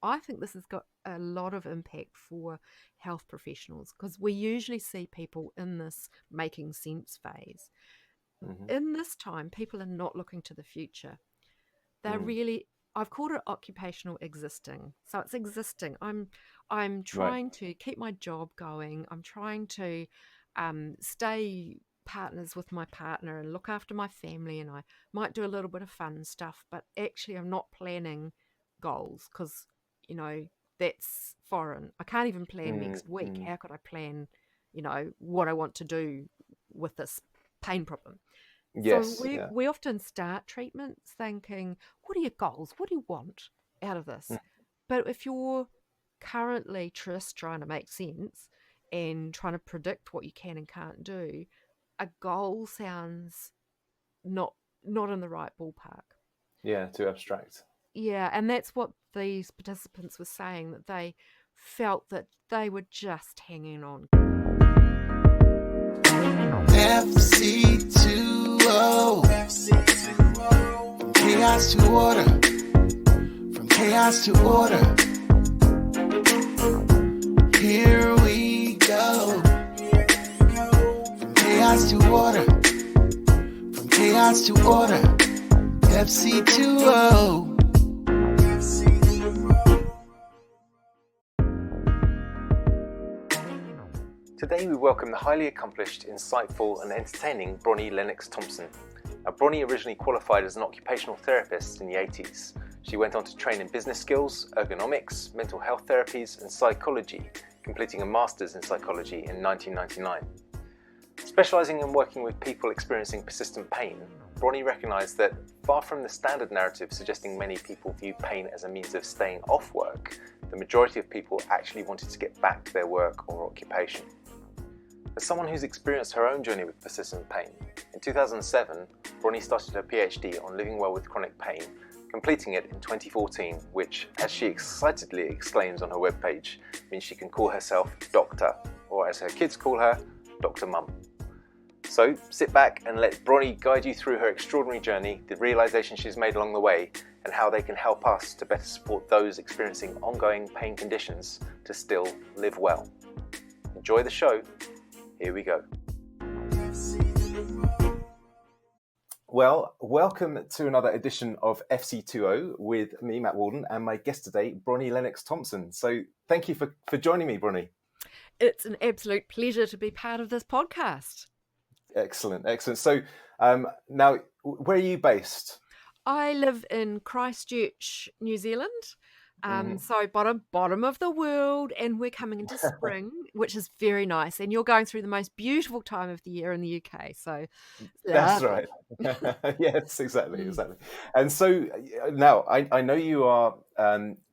I think this has got a lot of impact for health professionals, because we usually see people in this making sense phase. Mm-hmm. In this time, people are not looking to the future. They're really, I've called it occupational existing. So it's existing. I'm trying to keep my job going. I'm trying to stay partners with my partner and look after my family, and I might do a little bit of fun stuff, but actually I'm not planning goals, because that's foreign. I can't even plan next week. How could I plan what I want to do with this pain problem? So Yes. Yeah. we often start treatments thinking, what are your goals? What do you want out of this? But if you're currently just trying to make sense and trying to predict what you can and can't do, a goal sounds not in the right ballpark. Yeah. Too abstract. Yeah, and that's what these participants were saying, that they felt that they were just hanging on. FC2O. From chaos to order. From chaos to order. Here we go. From chaos to order. From chaos to order. FC2O. Today we welcome the highly accomplished, insightful and entertaining Bronnie Lennox Thompson. Now, Bronnie originally qualified as an occupational therapist in the 80s. She went on to train in business skills, ergonomics, mental health therapies and psychology, completing a master's in psychology in 1999. Specialising in working with people experiencing persistent pain, Bronnie recognised that far from the standard narrative suggesting many people view pain as a means of staying off work, the majority of people actually wanted to get back to their work or occupation. As someone who's experienced her own journey with persistent pain, in 2007, Bronnie started her PhD on living well with chronic pain, completing it in 2014, which, as she excitedly exclaims on her webpage, means she can call herself Doctor, or as her kids call her, Dr. Mum. So sit back and let Bronnie guide you through her extraordinary journey, the realizations she's made along the way, and how they can help us to better support those experiencing ongoing pain conditions to still live well. Enjoy the show. Here we go. Well, welcome to another edition of FC2O with me, Matt Wallden, and my guest today, Bronnie Lennox Thompson. So thank you for joining me, Bronnie. It's an absolute pleasure to be part of this podcast. Excellent. So now, where are you based? I live in Christchurch, New Zealand. So bottom of the world, and we're coming into spring, which is very nice. And you're going through the most beautiful time of the year in the UK. So that's right. Yes, exactly. And so now I know you are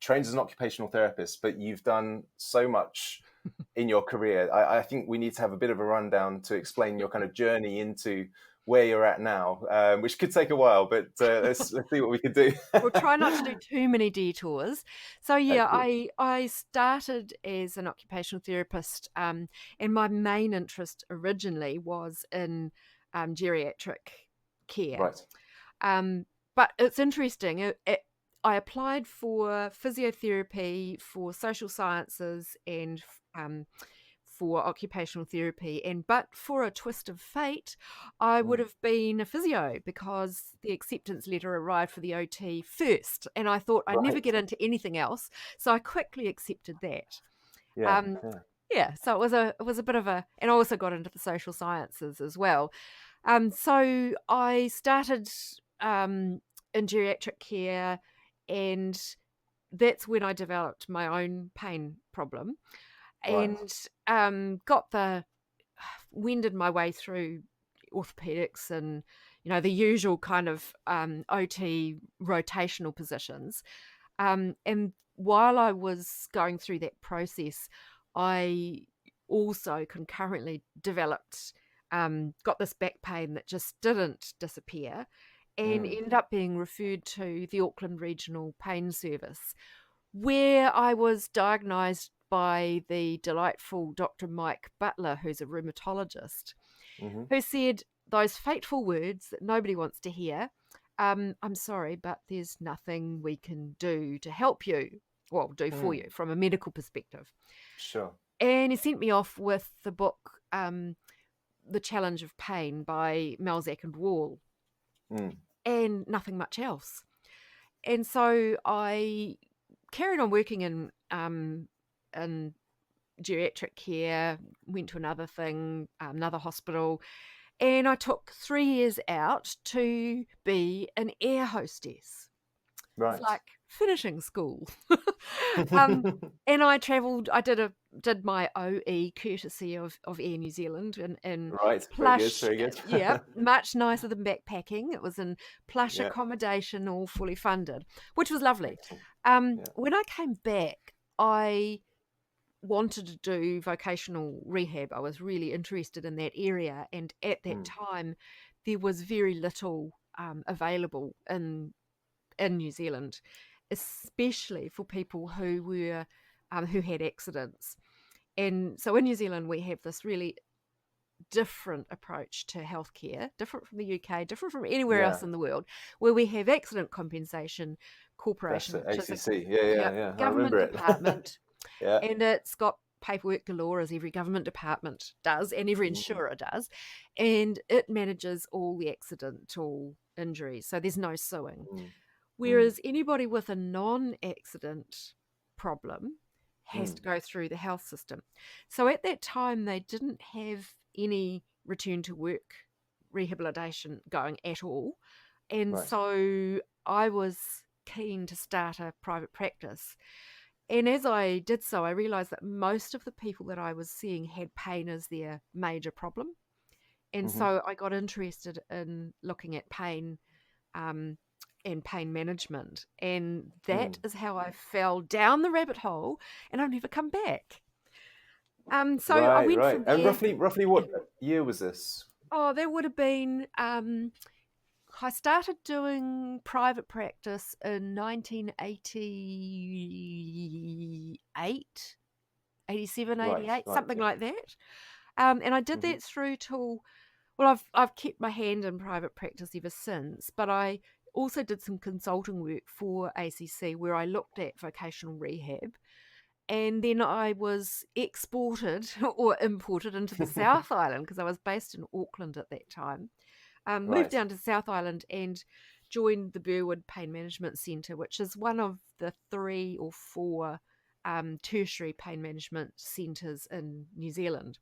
trained as an occupational therapist, but you've done so much in your career. I think we need to have a bit of a rundown to explain your kind of journey into where you're at now, which could take a while, but let's see what we can do. We'll try not to do too many detours. So yeah, I started as an occupational therapist, and my main interest originally was in geriatric care. Right. But it's interesting. I applied for physiotherapy, for social sciences, and for occupational therapy, but for a twist of fate, I would have been a physio, because the acceptance letter arrived for the OT first, and I thought I'd never get into anything else, so I quickly accepted that. So it was a bit of a, and I also got into the social sciences as well. So I started in geriatric care, and that's when I developed my own pain problem. And wended my way through orthopedics and the usual kind of OT rotational positions, and while I was going through that process, I also concurrently developed got this back pain that just didn't disappear, and ended up being referred to the Auckland Regional Pain Service, where I was diagnosed by the delightful Dr. Mike Butler, who's a rheumatologist, who said those fateful words that nobody wants to hear. I'm sorry, but there's nothing we can do to help you. well, do for you from a medical perspective. Sure. And he sent me off with the book, The Challenge of Pain by Malzak and Wall, and nothing much else. And so I carried on working in geriatric care, went to another thing, another hospital, and I took 3 years out to be an air hostess. Right. It's like finishing school. And I travelled, I did my OE courtesy of Air New Zealand in Right, plush, very good. yeah, much nicer than backpacking. It was in plush accommodation, all fully funded, which was lovely. When I came back, I wanted to do vocational rehab. I was really interested in that area, and at that time there was very little available in New Zealand, especially for people who were who had accidents. And so in New Zealand we have this really different approach to healthcare, different from the UK, different from anywhere else in the world, where we have accident compensation corporation, That's which it, is yeah. government department. Yeah. And it's got paperwork galore, as every government department does, and every insurer does, and it manages all the accidental injuries, so there's no suing. Whereas anybody with a non-accident problem has to go through the health system. So at that time, they didn't have any return to work rehabilitation going at all. And so I was keen to start a private practice. And as I did so, I realised that most of the people that I was seeing had pain as their major problem. And so I got interested in looking at pain and pain management. And that is how I fell down the rabbit hole, and I've never come back. So I went from there. And roughly what year was this? Oh, there would have been... I started doing private practice in 1988, 87, 88, something like that. And I did that through till, well, I've kept my hand in private practice ever since, but I also did some consulting work for ACC where I looked at vocational rehab. And then I was exported or imported into the South Island because I was based in Auckland at that time. Moved down to South Island and joined the Burwood Pain Management Centre, which is one of the 3 or 4 tertiary pain management centres in New Zealand.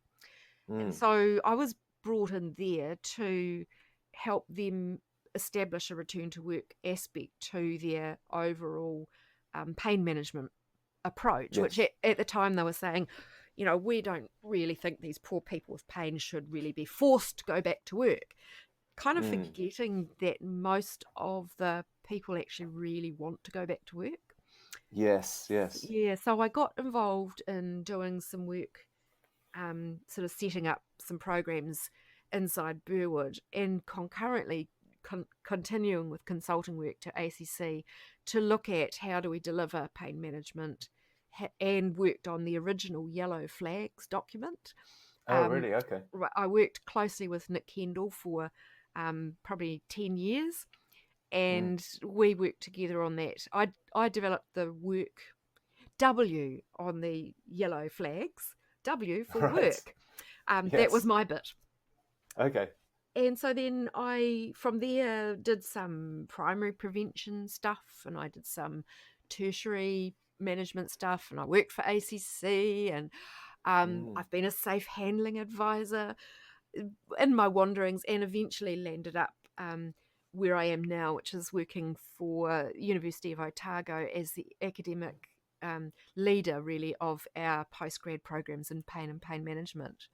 And so I was brought in there to help them establish a return to work aspect to their overall pain management approach, which at the time they were saying, you know, we don't really think these poor people with pain should really be forced to go back to work. Kind of forgetting that most of the people actually really want to go back to work. Yes. Yeah, so I got involved in doing some work, sort of setting up some programs inside Burwood, and concurrently continuing with consulting work to ACC to look at how do we deliver pain management, and worked on the original Yellow Flags document. Oh, really? Okay. I worked closely with Nick Kendall for probably 10 years, and we worked together on that. I developed the work W on the Yellow Flags, W for work. That was my bit. Okay. And so then I, from there, did some primary prevention stuff, and I did some tertiary management stuff, and I worked for ACC, and I've been a safe handling advisor in my wanderings, and eventually landed up where I am now, which is working for University of Otago as the academic leader, really, of our postgrad programs in pain and pain management.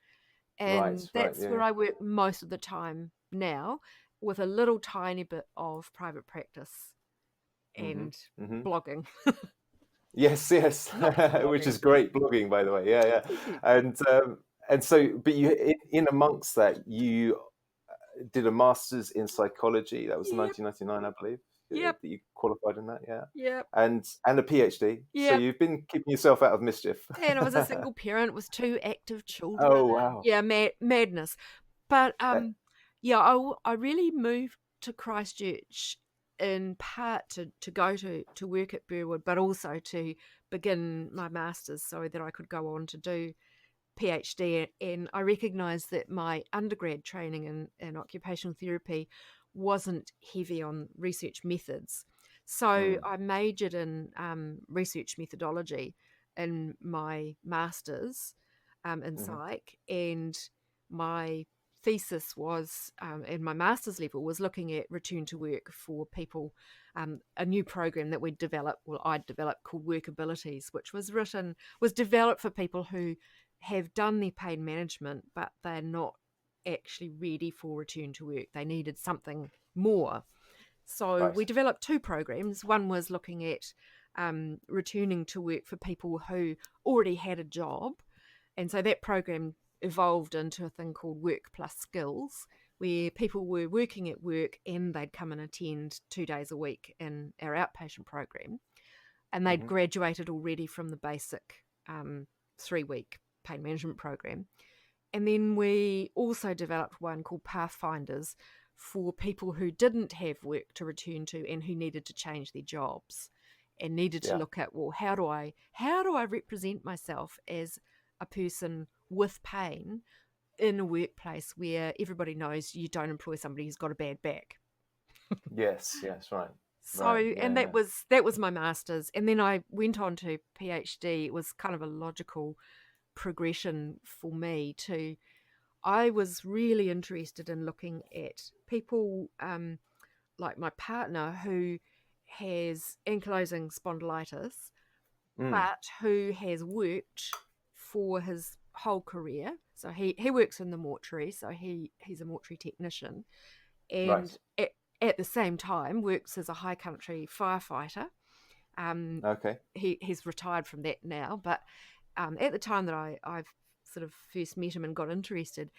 And that's where I work most of the time now, with a little tiny bit of private practice and blogging. Yes, which is great blogging, by the way. Yeah. And so, but you, in amongst that, you did a master's in psychology. That was 1999, I believe. Yep. That you qualified in that, Yep. And a PhD. Yep. So you've been keeping yourself out of mischief. And I was a single parent with 2 active children. Oh, wow. Yeah, madness. But I really moved to Christchurch in part to go to work at Burwood, but also to begin my master's so that I could go on to do PhD, and I recognised that my undergrad training in occupational therapy wasn't heavy on research methods. So I majored in research methodology in my master's in psych, and my thesis was, in my master's level, was looking at return to work for people, a new program that I'd developed called Workabilities, which was developed for people who have done their pain management, but they're not actually ready for return to work. They needed something more. So we developed two programs. One was looking at returning to work for people who already had a job. And so that program evolved into a thing called Work Plus Skills, where people were working at work and they'd come and attend 2 days a week in our outpatient program. And they'd graduated already from the basic 3-week pain management program. And then we also developed one called Pathfinders for people who didn't have work to return to and who needed to change their jobs and needed to look at, well, how do I represent myself as a person with pain in a workplace where everybody knows you don't employ somebody who's got a bad back. Yes, right. So, right. and that was my master's. And then I went on to PhD. It was kind of a logical progression for me to, I was really interested in looking at people like my partner who has ankylosing spondylitis, but who has worked for his whole career. So he works in the mortuary, so he's a mortuary technician, and at the same time works as a high country firefighter. He's retired from that now, but at the time that I've sort of first met him and got interested,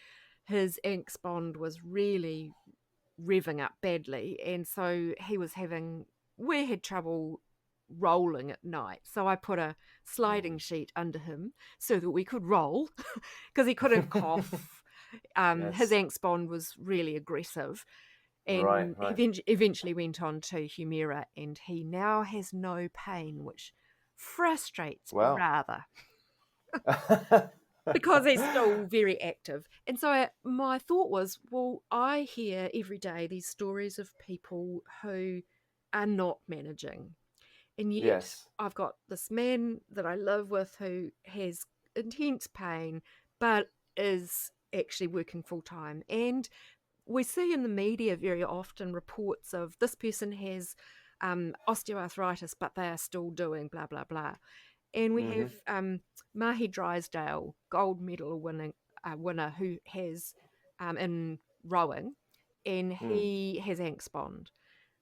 his ankh spond was really revving up badly, and so we had trouble rolling at night. So I put a sliding sheet under him so that we could roll because he couldn't cough. His ankh spond was really aggressive. And he eventually went on to Humira, and he now has no pain, which frustrates me rather. Because he's still very active. And so my thought was, well, I hear every day these stories of people who are not managing. And yet I've got this man that I live with who has intense pain, but is actually working full time. And we see in the media very often reports of this person has osteoarthritis, but they are still doing blah, blah, blah. And we have Mahi Drysdale, gold medal winner, who has in rowing, and he has ankh spond.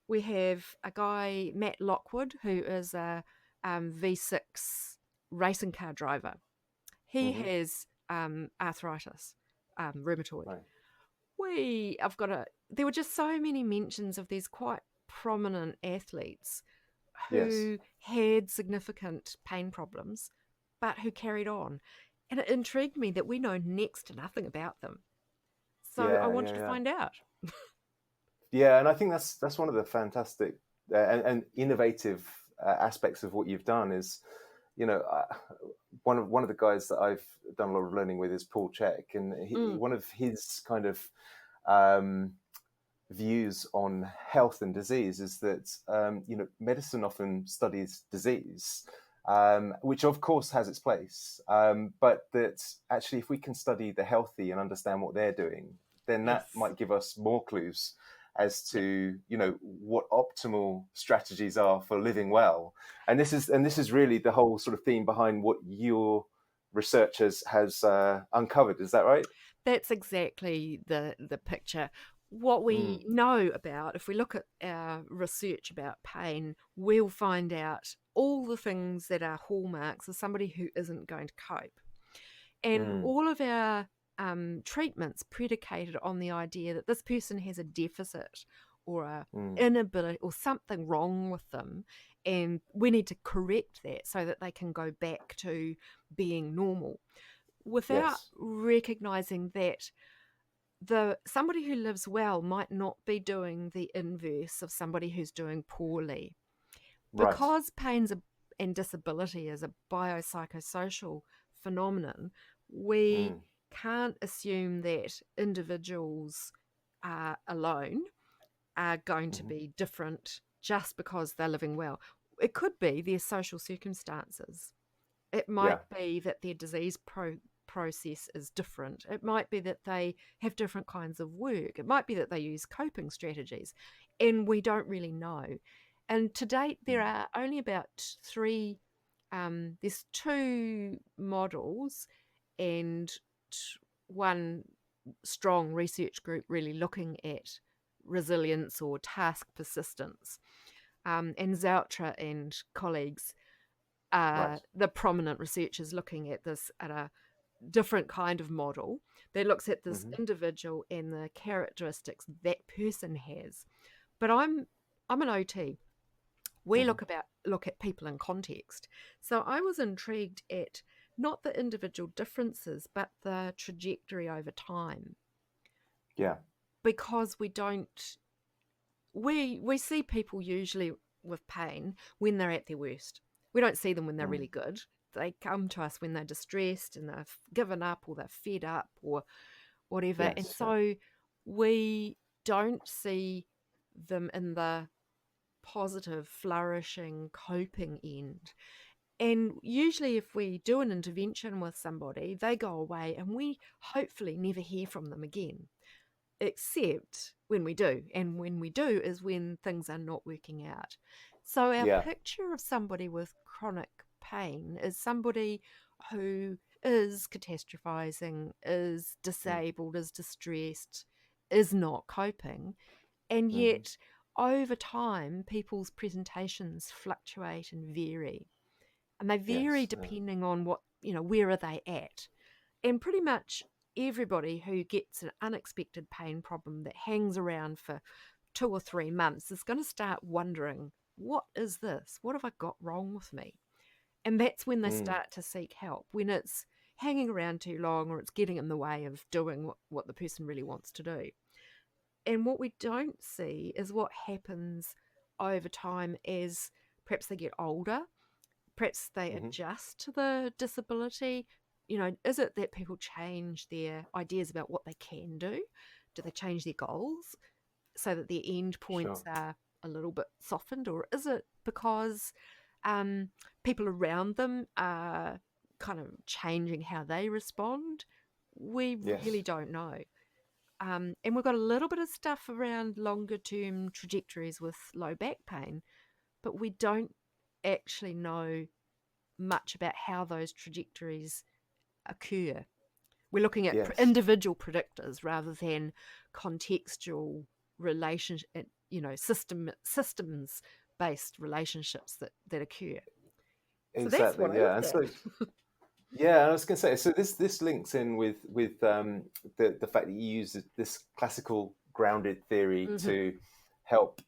We have a guy, Matt Lockwood, who is a V6 racing car driver. He has arthritis, rheumatoid. There were just so many mentions of these quite prominent athletes who had significant pain problems, but who carried on. And it intrigued me that we know next to nothing about them. So I wanted to find out. And I think that's one of the fantastic and innovative aspects of what you've done is, one of the guys that I've done a lot of learning with is Paul Check, and one of his kind of views on health and disease is that medicine often studies disease, which of course has its place, but that actually if we can study the healthy and understand what they're doing, then that might give us more clues as to what optimal strategies are for living well. And this is really the whole sort of theme behind what your research has uncovered. Is that right? That's exactly the picture. What we know about, if we look at our research about pain, we'll find out all the things that are hallmarks of somebody who isn't going to cope. And all of our treatments predicated on the idea that this person has a deficit or a inability or something wrong with them, and we need to correct that so that they can go back to being normal, without recognizing that somebody who lives well might not be doing the inverse of somebody who's doing poorly. Because pain's and disability as a biopsychosocial phenomenon, we can't assume that individuals alone are going to be different just because they're living well. It could be their social circumstances. It might be that their disease process is different. It might be that they have different kinds of work. It might be that they use coping strategies, and we don't really know. And to date, there are only about there's 2 models and one strong research group really looking at resilience or task persistence. And Zoutra and colleagues are the prominent researchers looking at this at a different kind of model that looks at this individual and the characteristics that person has. But I'm an OT. We look at people in context. So I was intrigued at not the individual differences, but the trajectory over time. Yeah. Because we see people usually with pain when they're at their worst. We don't see them when they're really good. They come to us when they're distressed and they've given up or they're fed up or whatever. Yes, and so we don't see them in the positive, flourishing, coping end. And usually if we do an intervention with somebody, they go away and we hopefully never hear from them again, except when we do. And when we do is when things are not working out. So our picture of somebody with chronic pain is somebody who is catastrophizing, is disabled, is distressed, is not coping. And yet over time, people's presentations fluctuate and vary. And they vary depending on what, where are they at? And pretty much everybody who gets an unexpected pain problem that hangs around for 2 or 3 months is going to start wondering, what is this? What have I got wrong with me? And that's when they start to seek help, when it's hanging around too long or it's getting in the way of doing what the person really wants to do. And what we don't see is what happens over time as perhaps they get older, perhaps they adjust to the disability. Is it that people change their ideas about what they can do? Do they change their goals so that their end points are a little bit softened? Or is it because people around them are kind of changing how they respond? We really don't know. And we've got a little bit of stuff around longer term trajectories with low back pain, but we don't actually know much about how those trajectories occur. We're looking at individual predictors rather than contextual relationship, systems based relationships that occur. Exactly. So that's what I looked at. Yeah, I was going to say, so this links in with the fact that you use this classical grounded theory to help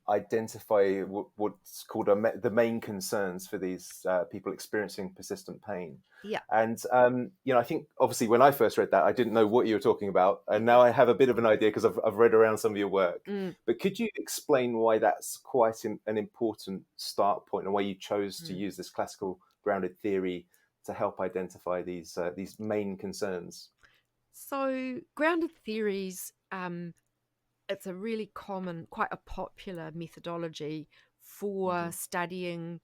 identify what's called the main concerns for these people experiencing persistent pain. Yeah. And I think obviously when I first read that, I didn't know what you were talking about, and now I have a bit of an idea because I've read around some of your work. But could you explain why that's quite an important start point, and why you chose to use this classical grounded theory to help identify these main concerns? So grounded theories, it's a really common, quite a popular methodology for studying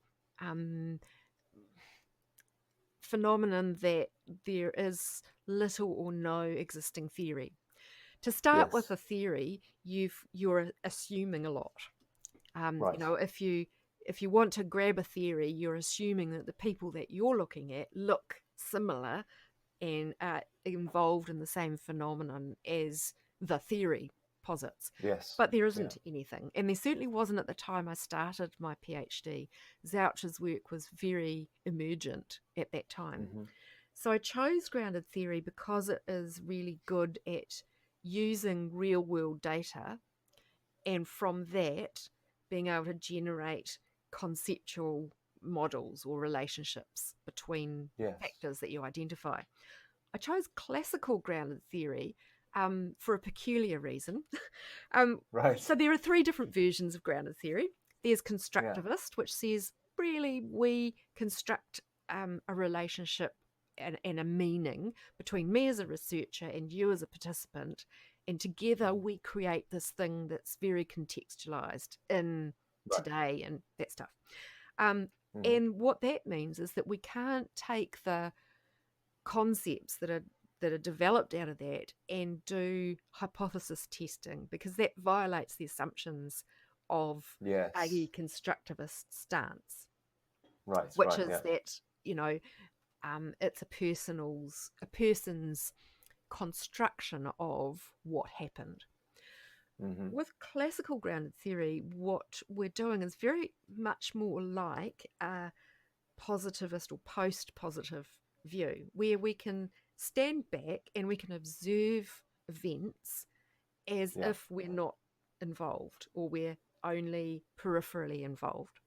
phenomenon that there is little or no existing theory. To start with a theory, you're assuming a lot. If you want to grab a theory, you're assuming that the people that you're looking at look similar and are involved in the same phenomenon as the theory posits. Yes. But there isn't anything. And there certainly wasn't at the time I started my PhD. Zoutra's work was very emergent at that time. So I chose grounded theory because it is really good at using real world data, and from that being able to generate conceptual models or relationships between factors that you identify. I chose classical grounded theory for a peculiar reason. So there are 3 different versions of grounded theory. There's constructivist, which says really we construct a relationship and a meaning between me as a researcher and you as a participant, and together we create this thing that's very contextualized in today and that stuff. And what that means is that we can't take the concepts that are developed out of that and do hypothesis testing, because that violates the assumptions of a constructivist stance, which is that, you know, it's a person's construction of what happened. With classical grounded theory, what we're doing is very much more like a positivist or post-positive view, where we can stand back and we can observe events as if we're not involved, or we're only peripherally involved.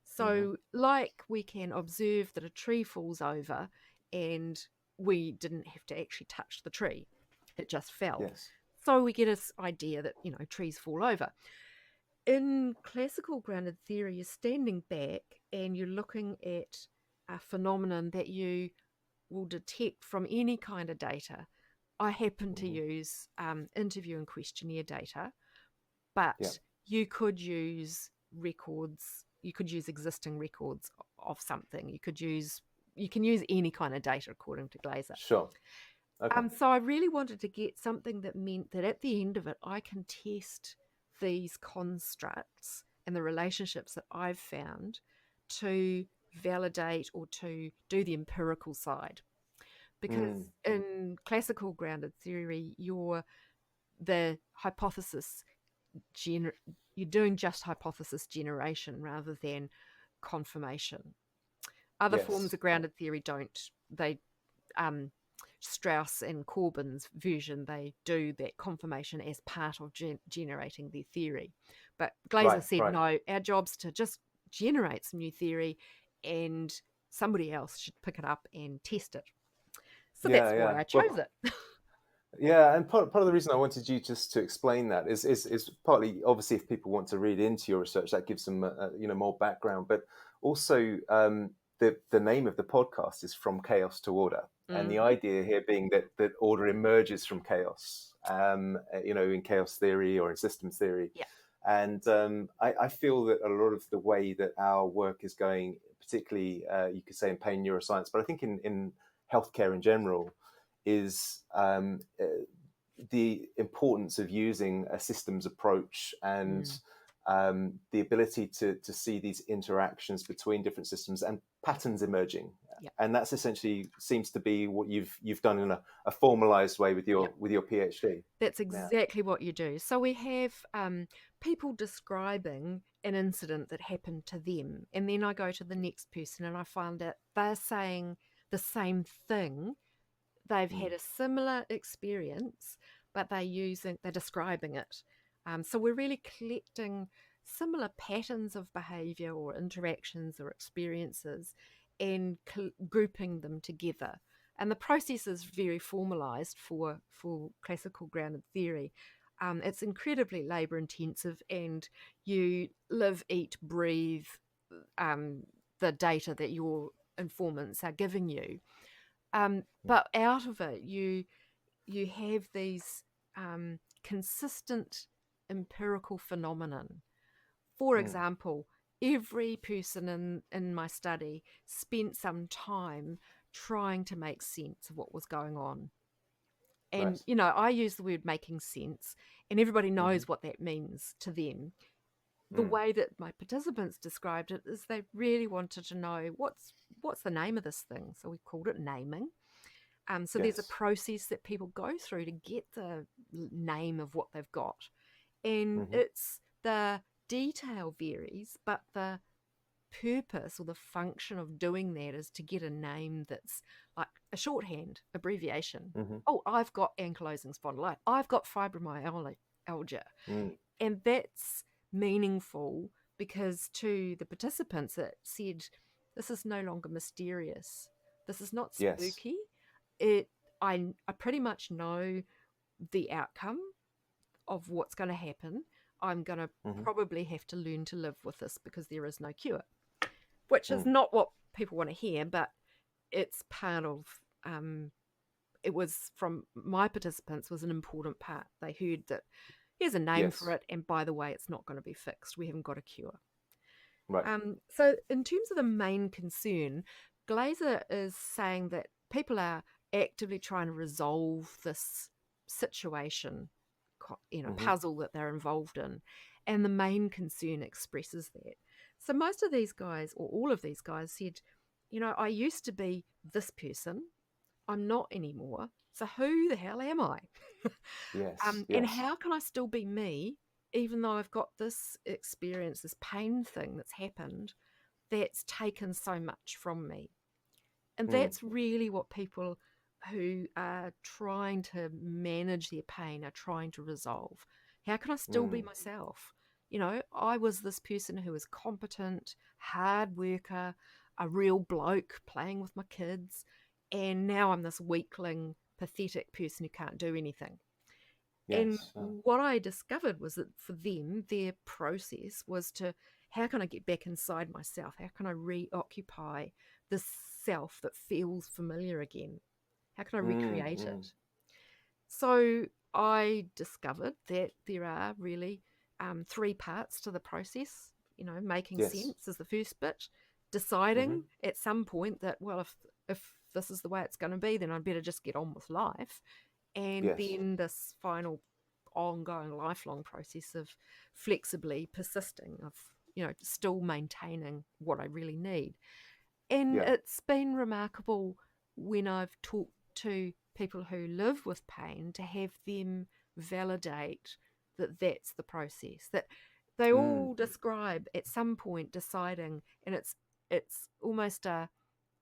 So like we can observe that a tree falls over and we didn't have to actually touch the tree, it just fell. So we get this idea that, you know, trees fall over. In classical grounded theory, you're standing back and you're looking at a phenomenon that you will detect from any kind of data. I happen to use interview and questionnaire data, but you could use records, you could use existing records of something. You can use any kind of data according to Glaser. Sure. Okay. So I really wanted to get something that meant that at the end of it, I can test these constructs and the relationships that I've found to validate or to do the empirical side. Because in classical grounded theory, you're doing just hypothesis generation rather than confirmation. Other forms of grounded theory Strauss and Corbyn's version, they do that confirmation as part of generating their theory. But Glaser said, no, our job's to just generate some new theory and somebody else should pick it up and test it. So that's why I chose it. Yeah, and part of the reason I wanted you just to explain that is partly, obviously, if people want to read into your research, that gives them more background, but also the name of the podcast is From Chaos to Order, and the idea here being that order emerges from chaos, in chaos theory or in systems theory. And I feel that a lot of the way that our work is going, particularly you could say in pain neuroscience, but I think in healthcare in general, is the importance of using a systems approach and the ability to see these interactions between different systems and patterns emerging. And that's essentially seems to be what you've done in a formalized way with your PhD. That's exactly what you do. So we have people describing an incident that happened to them, and then I go to the next person and I find that they're saying the same thing. They've had a similar experience, but they're describing it. So we're really collecting similar patterns of behavior or interactions or experiences and grouping them together. And the process is very formalized for classical grounded theory. It's incredibly labor intensive, and you live, eat, breathe the data that your informants are giving you. But out of it, you have these consistent empirical phenomenon. For example, every person in my study spent some time trying to make sense of what was going on. And, I use the word making sense, and everybody knows what that means to them. The way that my participants described it is they really wanted to know what's the name of this thing. So we called it naming. So there's a process that people go through to get the name of what they've got. And it's the detail varies, but the purpose or the function of doing that is to get a name that's like a shorthand abbreviation. Oh, I've got ankylosing spondylitis. I've got fibromyalgia. And that's meaningful because to the participants it said, this is no longer mysterious. This is not spooky. I pretty much know the outcome of what's going to happen. I'm going to probably have to learn to live with this because there is no cure. which is not what people want to hear, but it's part of, it was from my participants was an important part. They heard that here's a name for it, and by the way, it's not going to be fixed. We haven't got a cure. Right. So in terms of the main concern, Glaser is saying that people are actively trying to resolve this situation, puzzle that they're involved in, and the main concern expresses that. So most of these guys, or all of these guys, said, I used to be this person, I'm not anymore, so who the hell am I? And how can I still be me, even though I've got this experience, this pain thing that's happened, that's taken so much from me? And that's really what people who are trying to manage their pain are trying to resolve. How can I still be myself? I was this person who was competent, hard worker, a real bloke playing with my kids, and now I'm this weakling, pathetic person who can't do anything. And what I discovered was that for them, their process was to, how can I get back inside myself? How can I reoccupy this self that feels familiar again? How can I recreate it? So I discovered that there are really 3 parts to the process. Making sense is the first bit. Deciding at some point that, well, if this is the way it's going to be, then I'd better just get on with life. And then this final ongoing lifelong process of flexibly persisting, of still maintaining what I really need. And it's been remarkable when I've talked to people who live with pain to have them validate that that's the process, that they all describe at some point deciding, and it's almost an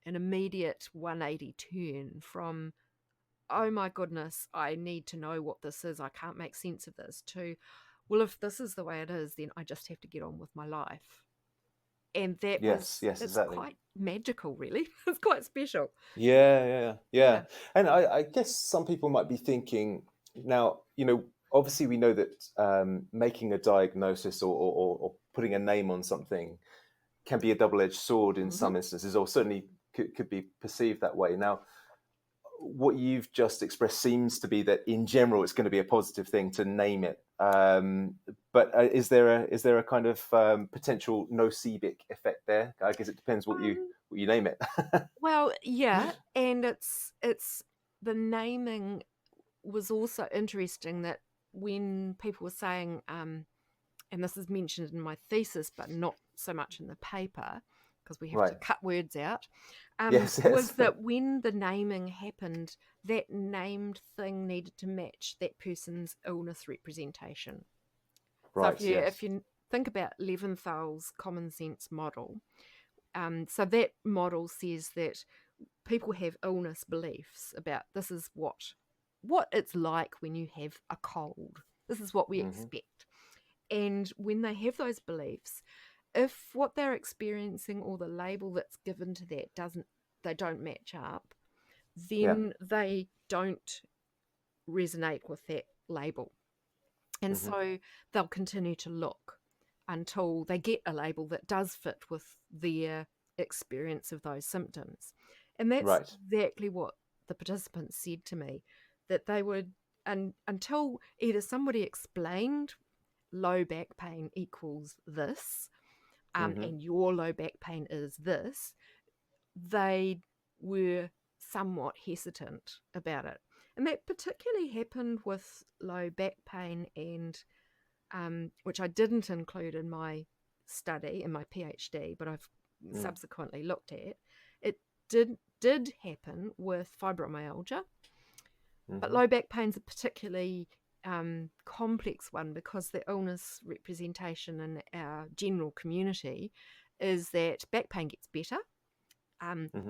immediate 180 turn from, oh my goodness, I need to know what this is, I can't make sense of this, to, well, if this is the way it is, then I just have to get on with my life. And that it's exactly. quite magical, really. It's quite special. Yeah. And I guess some people might be thinking now, obviously we know that making a diagnosis or putting a name on something can be a double-edged sword in some instances, or certainly could be perceived that way. Now, what you've just expressed seems to be that in general it's going to be a positive thing to name it. But is there a kind of potential nocebo effect there? I guess it depends what you name it. Well, yeah, and it's the naming was also interesting, that when people were saying, and this is mentioned in my thesis, but not so much in the paper, because we have to cut words out, was that when the naming happened, that named thing needed to match that person's illness representation. Right. So if you think about Levinthal's common sense model, so that model says that people have illness beliefs about, this is what it's like when you have a cold. This is what we expect. And when they have those beliefs, if what they're experiencing or the label that's given to that they don't match up, then they don't resonate with that label. And so they'll continue to look until they get a label that does fit with their experience of those symptoms. And that's exactly what the participants said to me, that they would, and until either somebody explained low back pain equals this, and your low back pain is this, they were somewhat hesitant about it. And that particularly happened with low back pain, and which I didn't include in my study, in my PhD, but I've subsequently looked at. It did happen with fibromyalgia, but low back pain's a particularly complex one, because the illness representation in our general community is that back pain gets better.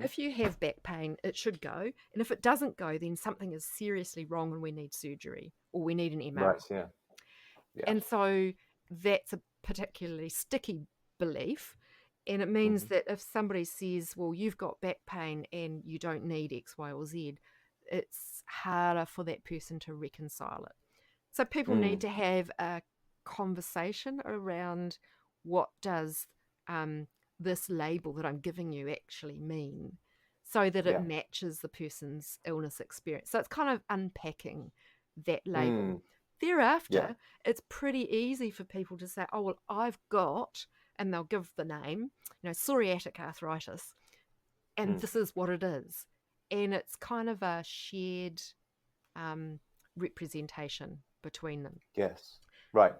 If you have back pain, it should go, and if it doesn't go, then something is seriously wrong and we need surgery or we need an MRI. Right, And so that's a particularly sticky belief, and it means that if somebody says, well, you've got back pain and you don't need X, Y, or Z, it's harder for that person to reconcile it. So people need to have a conversation around what does this label that I'm giving you actually mean, so that it matches the person's illness experience. So it's kind of unpacking that label. Thereafter, it's pretty easy for people to say, oh, well, I've got, and they'll give the name, psoriatic arthritis, and this is what it is. And it's kind of a shared representation between them. Yes. Right.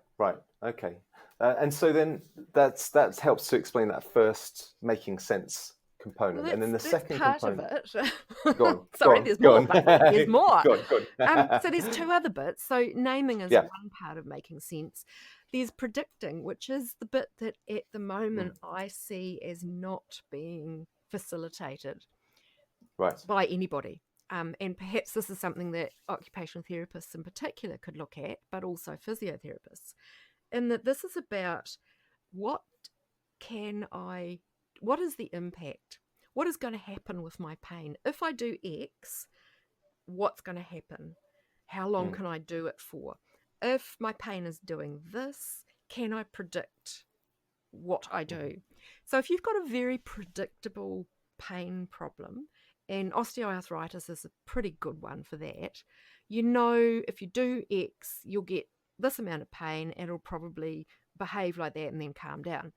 Okay. And so then that helps to explain that first making sense component. Well, and then the second part component. Of it. Go on. Sorry, there's more. On. There's more. Go on. So there's two other bits. So naming is one part of making sense. There's predicting, which is the bit that at the moment I see as not being facilitated by anybody. And perhaps this is something that occupational therapists in particular could look at, but also physiotherapists, in that this is about what is the impact? What is going to happen with my pain? If I do X, what's going to happen? How long can I do it for? If my pain is doing this, can I predict what I do? So if you've got a very predictable pain problem, and osteoarthritis is a pretty good one for that, if you do X, you'll get this amount of pain and it'll probably behave like that and then calm down.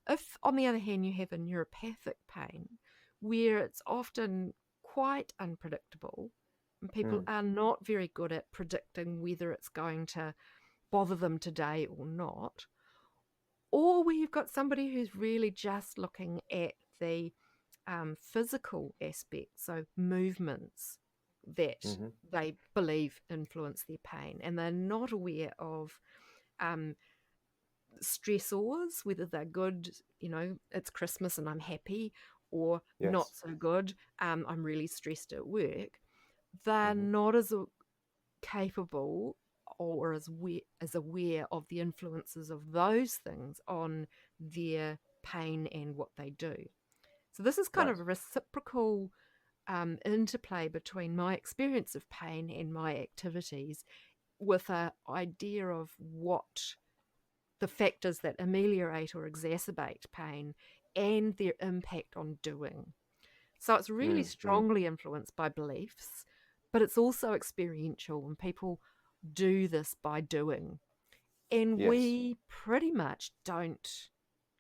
If, on the other hand, you have a neuropathic pain where it's often quite unpredictable and people are not very good at predicting whether it's going to bother them today or not, or where you've got somebody who's really just looking at the physical aspects, so movements that they believe influence their pain, and they're not aware of stressors, whether they're good, it's Christmas and I'm happy, or not so good, I'm really stressed at work. They're not as capable or as aware of the influences of those things on their pain and what they do. So this is kind of a reciprocal interplay between my experience of pain and my activities, with an idea of what the factors that ameliorate or exacerbate pain and their impact on doing. So it's really strongly influenced by beliefs, but it's also experiential, and people do this by doing. And we pretty much don't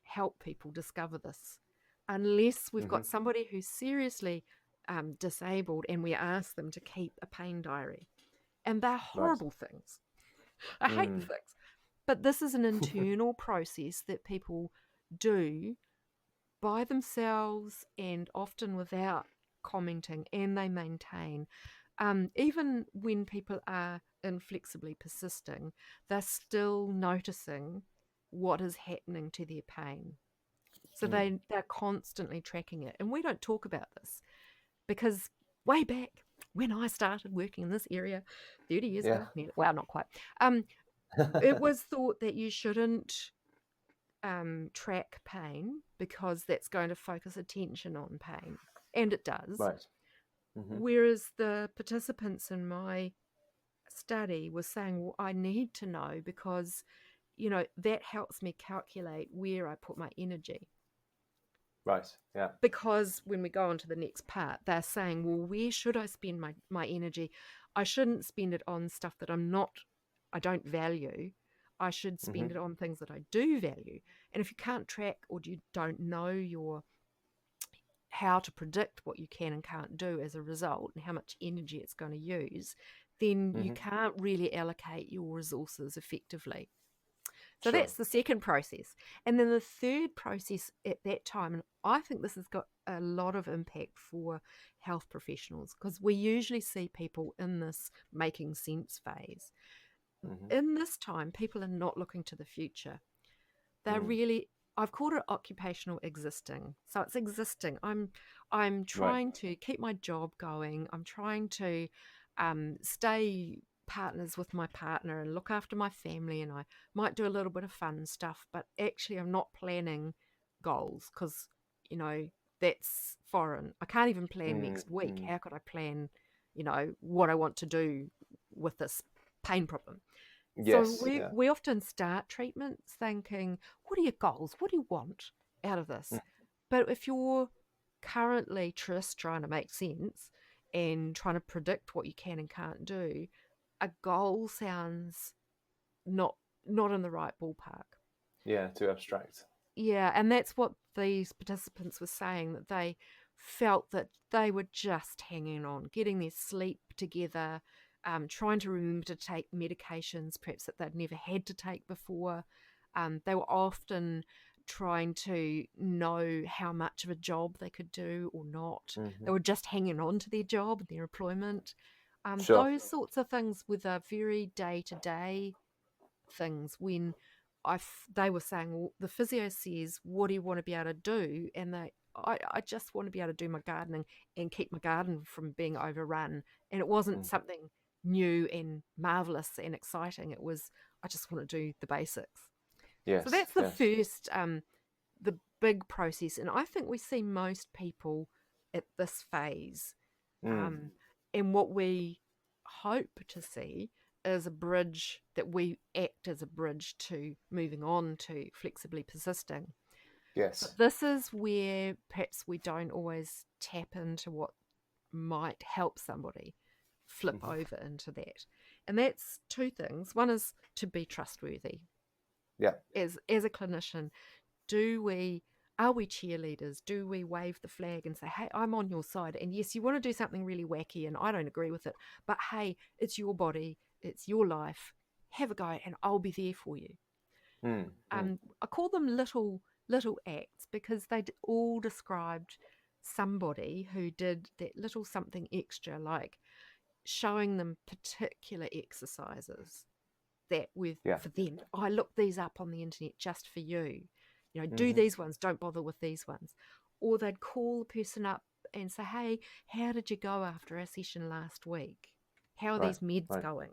help people discover this unless we've got somebody who's seriously disabled and we ask them to keep a pain diary. And they're horrible things. I hate the things. But this is an internal process that people do by themselves and often without commenting, and they maintain. Even when people are inflexibly persisting, they're still noticing what is happening to their pain. So they're constantly tracking it. And we don't talk about this because way back when I started working in this area 30 years ago, well, not quite, it was thought that you shouldn't track pain because that's going to focus attention on pain. And it does. Right. Whereas the participants in my study were saying, well, I need to know because, that helps me calculate where I put my energy. Right, yeah. Because when we go on to the next part, they're saying, well, where should I spend my energy? I shouldn't spend it on stuff that I don't value. I should spend it on things that I do value. And if you can't track, or you don't know how to predict what you can and can't do as a result and how much energy it's going to use, then you can't really allocate your resources effectively. So that's the second process. And then the third process at that time, and I think this has got a lot of impact for health professionals, because we usually see people in this making sense phase. In this time, people are not looking to the future. They're really, I've called it occupational existing. So it's existing. I'm trying to keep my job going. I'm trying to stay partners with my partner and look after my family, and I might do a little bit of fun stuff, but actually I'm not planning goals because, that's foreign. I can't even plan next week. How could I plan, what I want to do with this pain problem? Yes, so we often start treatments thinking, what are your goals? What do you want out of this? But if you're currently just trying to make sense and trying to predict what you can and can't do, a goal sounds not in the right ballpark. Yeah, too abstract. Yeah, and that's what these participants were saying, that they felt that they were just hanging on, getting their sleep together, trying to remember to take medications perhaps that they'd never had to take before. They were often trying to know how much of a job they could do or not. They were just hanging on to their job, their employment. Sure. Those sorts of things were the very day-to-day things when they were saying, well, the physio says, what do you want to be able to do? And I just want to be able to do my gardening and keep my garden from being overrun. And it wasn't something new and marvelous and exciting. It was, I just want to do the basics. Yes. So that's the first, the big process. And I think we see most people at this phase. And what we hope to see is a bridge, that we act as a bridge to moving on to flexibly persisting. Yes. But this is where perhaps we don't always tap into what might help somebody flip over into that. And that's two things. One is to be trustworthy. Yeah. As a clinician, are we cheerleaders? Do we wave the flag and say, hey, I'm on your side? And yes, you want to do something really wacky and I don't agree with it, but hey, it's your body, it's your life. Have a go and I'll be there for you. I call them little acts because they all described somebody who did that little something extra, like showing them particular exercises that were for them. I looked these up on the internet just for you. Do these ones, don't bother with these ones. Or they'd call the person up and say, hey, how did you go after our session last week? How are these meds going?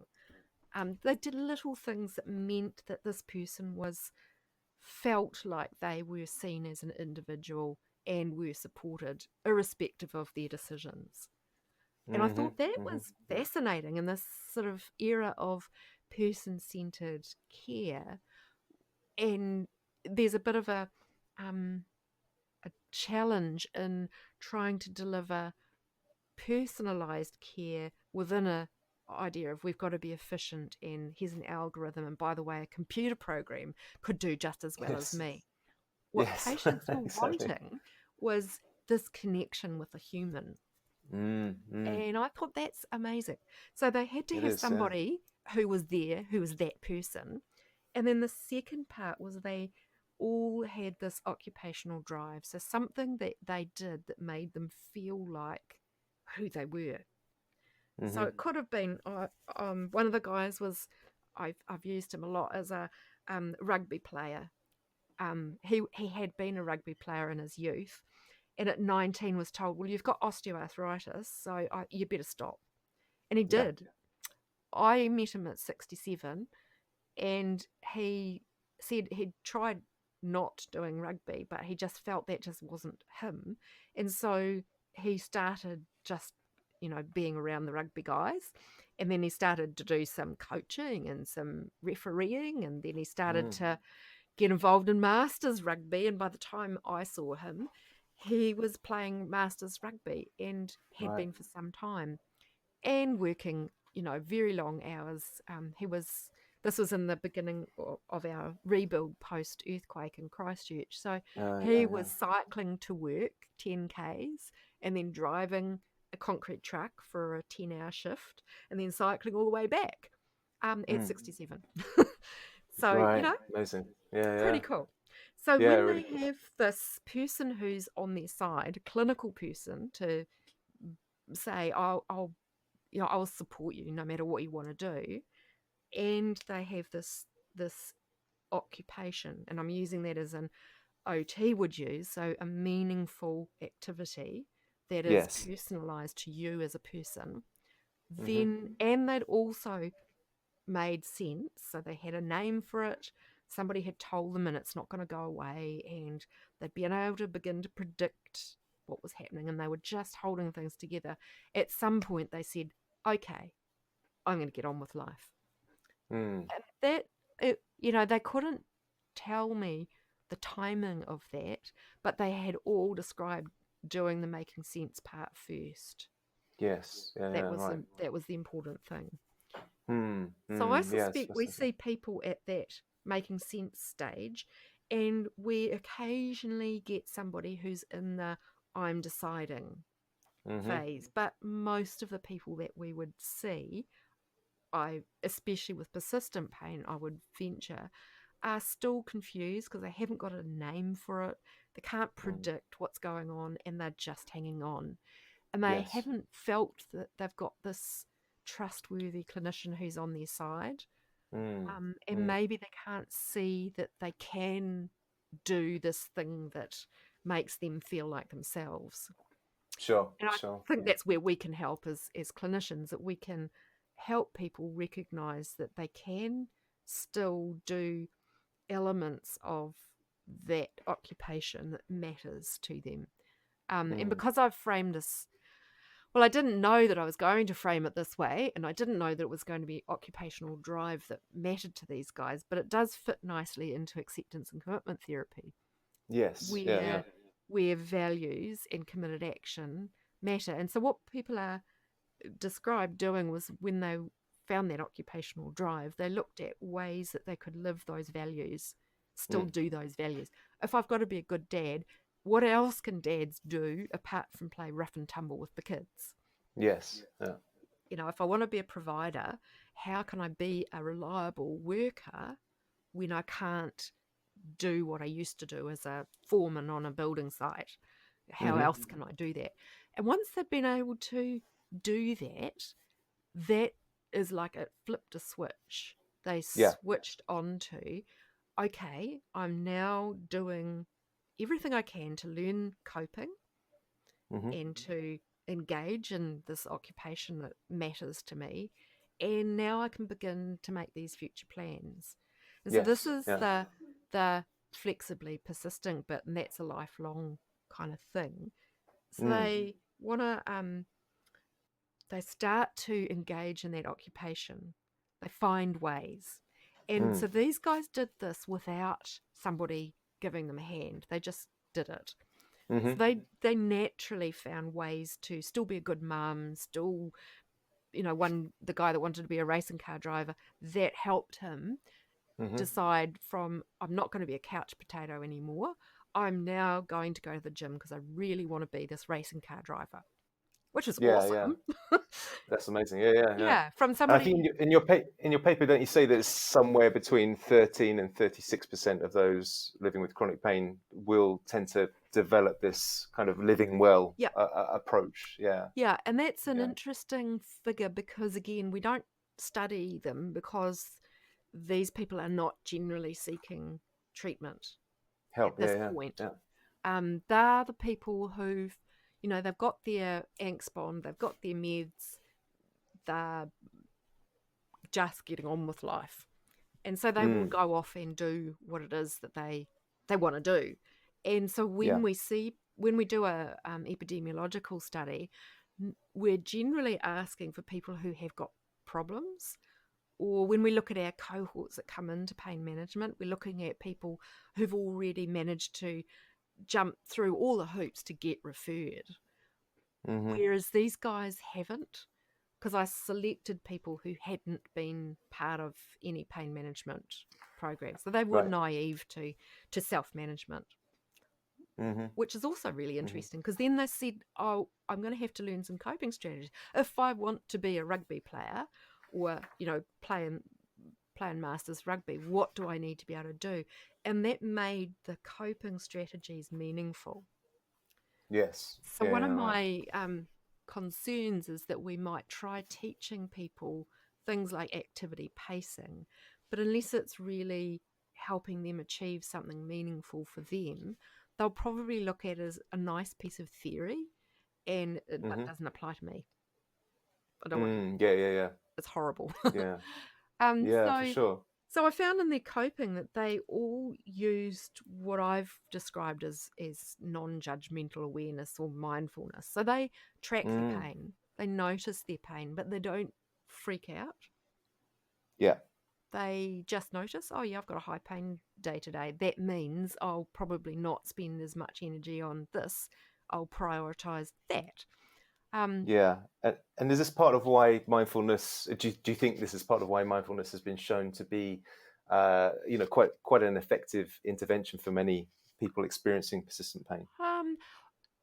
They did little things that meant that this person felt like they were seen as an individual and were supported, irrespective of their decisions. And I thought that was fascinating in this sort of era of person-centered care. And there's a bit of a challenge in trying to deliver personalized care within a idea of we've got to be efficient and here's an algorithm, and by the way, a computer program could do just as well as me. What patients were wanting was this connection with a human. And I thought that's amazing. So they had to have somebody who was there, who was that person. And then the second part was they all had this occupational drive. So something that they did that made them feel like who they were. So it could have been, one of the guys was, I've used him a lot as a rugby player. He had been a rugby player in his youth, and at 19 was told, well, you've got osteoarthritis, so you better stop. And he did. Yeah. I met him at 67, and he said he'd tried not doing rugby, but he just felt that just wasn't him. And so he started just, being around the rugby guys. And then he started to do some coaching and some refereeing. And then he started to get involved in Masters rugby. And by the time I saw him, he was playing Masters rugby and had been for some time and working, very long hours. This was in the beginning of our rebuild post-earthquake in Christchurch. So he was cycling to work 10 Ks and then driving a concrete truck for a 10-hour shift and then cycling all the way back at 67. So, amazing. Yeah, pretty cool. So when really they have this person who's on their side, a clinical person, to say, I'll support you no matter what you want to do, and they have this occupation, and I'm using that as an OT would use, so a meaningful activity that is personalised to you as a person, then, and they'd also made sense, so they had a name for it, somebody had told them and it's not going to go away, and they'd been able to begin to predict what was happening, and they were just holding things together. At some point they said, okay, I'm going to get on with life. And that, they couldn't tell me the timing of that, but they had all described doing the making sense part first. Yes. Yeah. That Yeah. was Right. that was the important thing. So I Yes. suspect we see people at that making sense stage, and we occasionally get somebody who's in the I'm deciding phase. But most of the people that we would see, especially with persistent pain, I would venture, are still confused because they haven't got a name for it. They can't predict what's going on, and they're just hanging on. And they Yes. haven't felt that they've got this trustworthy clinician who's on their side. And maybe they can't see that they can do this thing that makes them feel like themselves. Sure. And I Sure. think that's where we can help as clinicians, that we can help people recognize that they can still do elements of that occupation that matters to them. And because I've framed this, well, I didn't know that I was going to frame it this way, and I didn't know that it was going to be occupational drive that mattered to these guys, but it does fit nicely into acceptance and commitment therapy, Yes. where values and committed action matter. And so what people are described doing was, when they found that occupational drive, they looked at ways that they could live those values, still do those values. If I've got to be a good dad, what else can dads do apart from play rough and tumble with the kids? Yes. Yeah. You know, if I want to be a provider, how can I be a reliable worker when I can't do what I used to do as a foreman on a building site? How else can I do that? And once they've been able to do that, that is like it flipped a switch. They switched on to, okay, I'm now doing everything I can to learn coping and to engage in this occupation that matters to me. And now I can begin to make these future plans. And so this is the flexibly persisting bit, and that's a lifelong kind of thing. So they want to, they start to engage in that occupation. They find ways. And so these guys did this without somebody giving them a hand. They just did it. So they naturally found ways to still be a good mum, still, you know, the guy that wanted to be a racing car driver, that helped him decide from, I'm not going to be a couch potato anymore. I'm now going to go to the gym because I really want to be this racing car driver, which is awesome. That's amazing. Yeah, from And I somebody. think in your paper, don't you say that it's somewhere between 13 and 36% of those living with chronic pain will tend to develop this kind of living well approach? Yeah, and that's an interesting figure because, again, we don't study them because these people are not generally seeking treatment Help. at this point. They're the people who've, you know, they've got their angst bond, they've got their meds, they're just getting on with life. And so they will go off and do what it is that they want to do. And so when we do a epidemiological study, we're generally asking for people who have got problems. Or when we look at our cohorts that come into pain management, we're looking at people who've already managed to jump through all the hoops to get referred. Whereas these guys haven't, because I selected people who hadn't been part of any pain management program. So they were naive to self-management, which is also really interesting, because then they said, oh, I'm going to have to learn some coping strategies. If I want to be a rugby player or, you know, playing Masters rugby, what do I need to be able to do? And that made the coping strategies meaningful. Yes. So one of my concerns is that we might try teaching people things like activity pacing, but unless it's really helping them achieve something meaningful for them, they'll probably look at it as a nice piece of theory, and it doesn't apply to me. I don't want to. It's horrible. For sure. So I found in their coping that they all used what I've described as non-judgmental awareness or mindfulness. So they track their pain, they notice their pain, but they don't freak out. Yeah. they just notice, oh yeah, I've got a high pain day today. That means I'll probably not spend as much energy on this. I'll prioritize that. Yeah, and is this part of why mindfulness? Do you think this is part of why mindfulness has been shown to be, quite an effective intervention for many people experiencing persistent pain?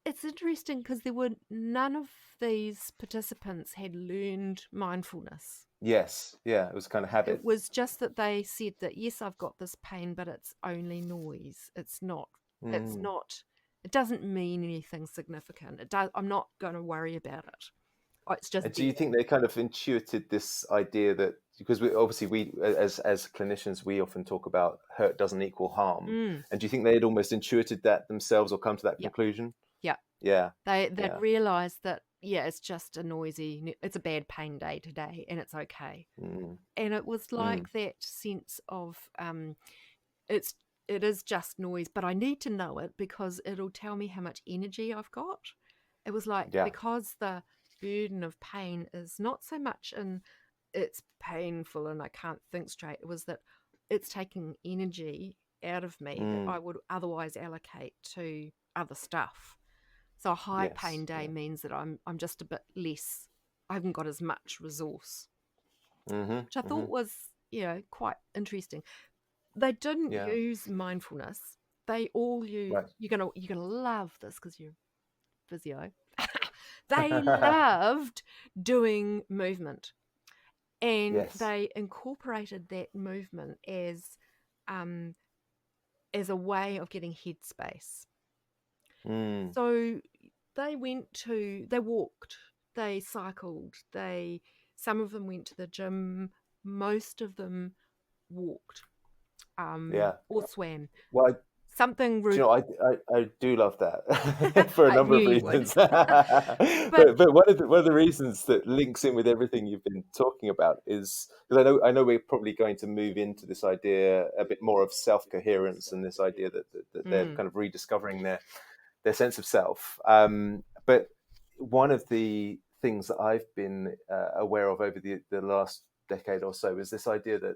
It's interesting because there were none of these participants had learned mindfulness. Yes, yeah, it was a kind of habit. It was just that they said that, yes, I've got this pain, but it's only noise. It's not, it doesn't mean anything significant. I'm not going to worry about it. It's just And do you think they kind of intuited this idea that, because we as clinicians, we often talk about hurt doesn't equal harm. And do you think they had almost intuited that themselves or come to that conclusion? Yeah. Yeah. They'd realised that, it's just it's a bad pain day today and it's okay. And it was like that sense of, it is just noise, but I need to know it because it'll tell me how much energy I've got. It was like, because the burden of pain is not so much in it's painful and I can't think straight. It was that it's taking energy out of me that I would otherwise allocate to other stuff. So a high pain day means that I'm just a bit less. I haven't got as much resource, which I thought was quite interesting. They didn't use mindfulness. They all use. Right. You're gonna love this because you're physio. They loved doing movement, and they incorporated that movement as a way of getting headspace. So they walked, they cycled, some of them went to the gym, most of them walked, or swam. Well, something rude. I do love that for a number of reasons. but one of the reasons that links in with everything you've been talking about is because I know we're probably going to move into this idea a bit more of self-coherence and this idea that they're kind of rediscovering their sense of self. But one of the things that I've been aware of over the last decade or so is this idea that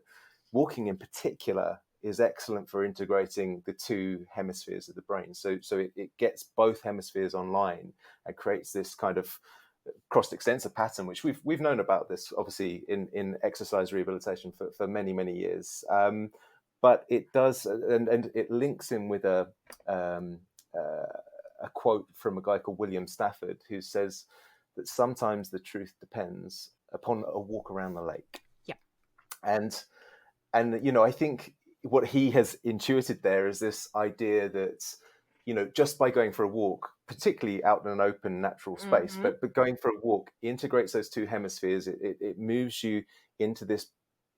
walking in particular is excellent for integrating the two hemispheres of the brain. So it gets both hemispheres online and creates this kind of crossed extensor pattern, which we've known about this obviously in exercise rehabilitation for many, many years. But it does, and it links in with a quote from a guy called William Stafford, who says that sometimes the truth depends upon a walk around the lake. Yeah. And I think what he has intuited there is this idea that, just by going for a walk, particularly out in an open natural space, but going for a walk integrates those two hemispheres. It moves you into this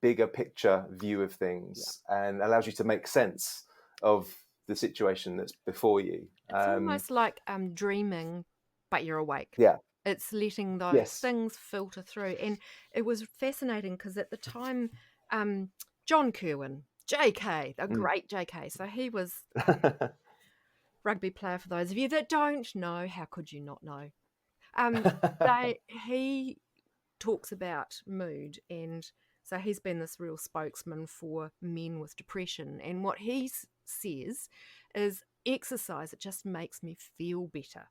bigger picture view of things and allows you to make sense of the situation that's before you. It's almost like dreaming, but you're awake. Yeah. It's letting those things filter through. And it was fascinating because at the time, John Kerwin, JK, a great JK. So he was rugby player, for those of you that don't know. How could you not know? He talks about mood, and so he's been this real spokesman for men with depression. And what he says is exercise, it just makes me feel better.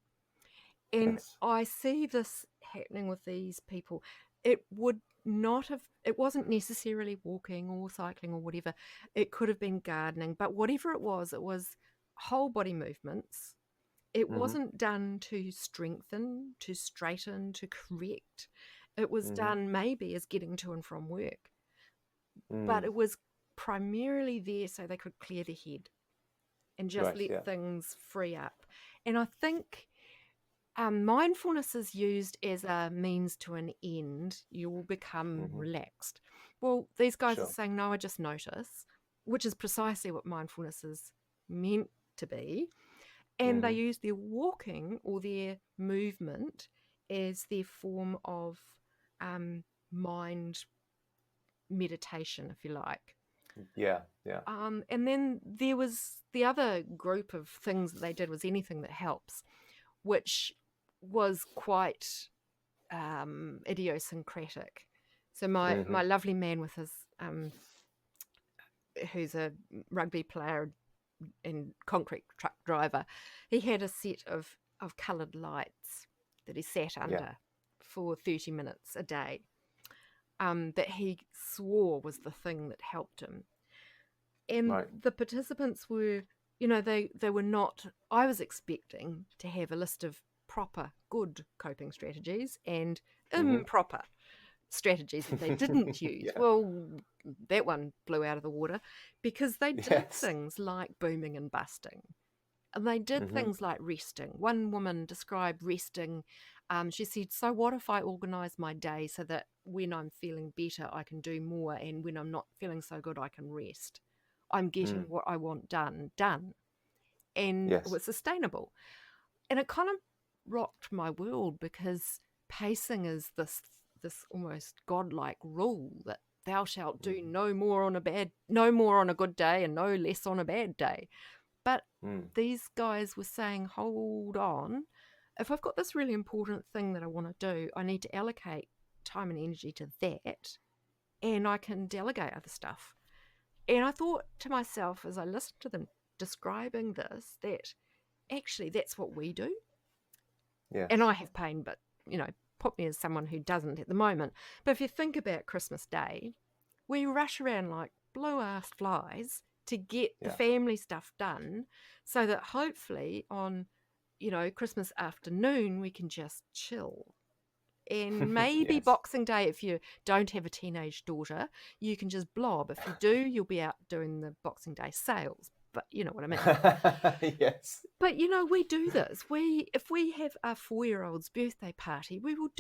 And I see this happening with these people. It wasn't necessarily walking or cycling or whatever. It could have been gardening, but whatever it was whole body movements. It wasn't done to strengthen, to straighten, to correct. It was done maybe as getting to and from work. But it was primarily there so they could clear their head and just let things free up. And I think mindfulness is used as a means to an end. You will become relaxed. Well, these guys are saying, no, I just notice, which is precisely what mindfulness is meant to be. And they use their walking or their movement as their form of mind meditation, if you like. Yeah. And then there was the other group of things that they did was anything that helps, which was quite idiosyncratic. So my lovely man with his who's a rugby player and concrete truck driver, he had a set of coloured lights that he sat under for 30 minutes a day, that he swore was the thing that helped him. And the participants were, they were not, I was expecting to have a list of proper, good coping strategies and improper strategies that they didn't use. Well, that one blew out of the water, because they did things like booming and busting. And they did things like resting. One woman described resting. She said, so what if I organise my day so that when I'm feeling better, I can do more, and when I'm not feeling so good, I can rest. I'm getting what I want done. And it was sustainable. And it kind of rocked my world, because pacing is this almost godlike rule that thou shalt do no more on a good day and no less on a bad day. But these guys were saying, hold on, if I've got this really important thing that I want to do, I need to allocate time and energy to that, and I can delegate other stuff. And I thought to myself, as I listened to them describing this, that actually that's what we do. Yeah. And I have pain, but, put me as someone who doesn't at the moment. But if you think about Christmas Day, we rush around like blue-ass flies to get the family stuff done, so that hopefully on, Christmas afternoon we can just chill. And maybe Boxing Day, if you don't have a teenage daughter, you can just blob. If you do, you'll be out doing the Boxing Day sales. But you know what I mean. Yes. But we do this. If we have a 4-year-old's birthday party, we will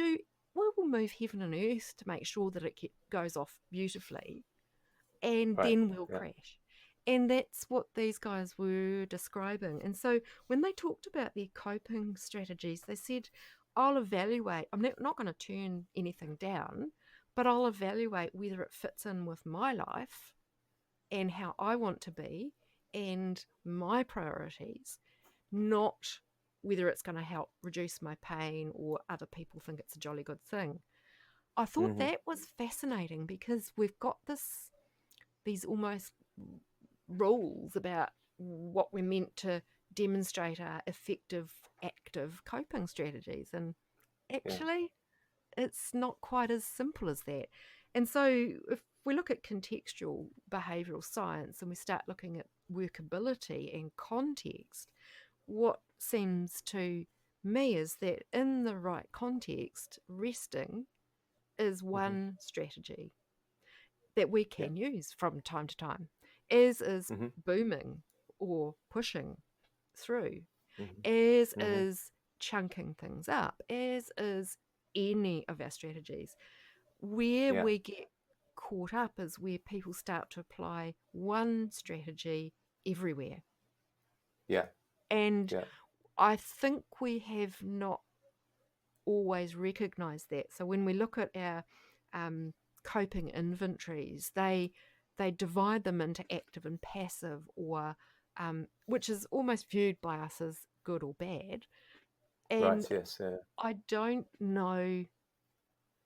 move heaven and earth to make sure that it goes off beautifully, and then we'll crash. And that's what these guys were describing. And so when they talked about their coping strategies, they said, I'll evaluate, I'm not going to turn anything down, but I'll evaluate whether it fits in with my life and how I want to be and my priorities, not whether it's going to help reduce my pain or other people think it's a jolly good thing. I thought that was fascinating, because we've got these almost rules about what we're meant to demonstrate are effective, active coping strategies. And actually, it's not quite as simple as that. And so if we look at contextual behavioural science and we start looking at workability and context, what seems to me is that in the right context, resting is one strategy that we can use from time to time, as is booming or pushing through, as is chunking things up, as is any of our strategies. Where we get caught up is where people start to apply one strategy everywhere. And I think we have not always recognised that. So when we look at our coping inventories, they divide them into active and passive, or which is almost viewed by us as good or bad. And I don't know,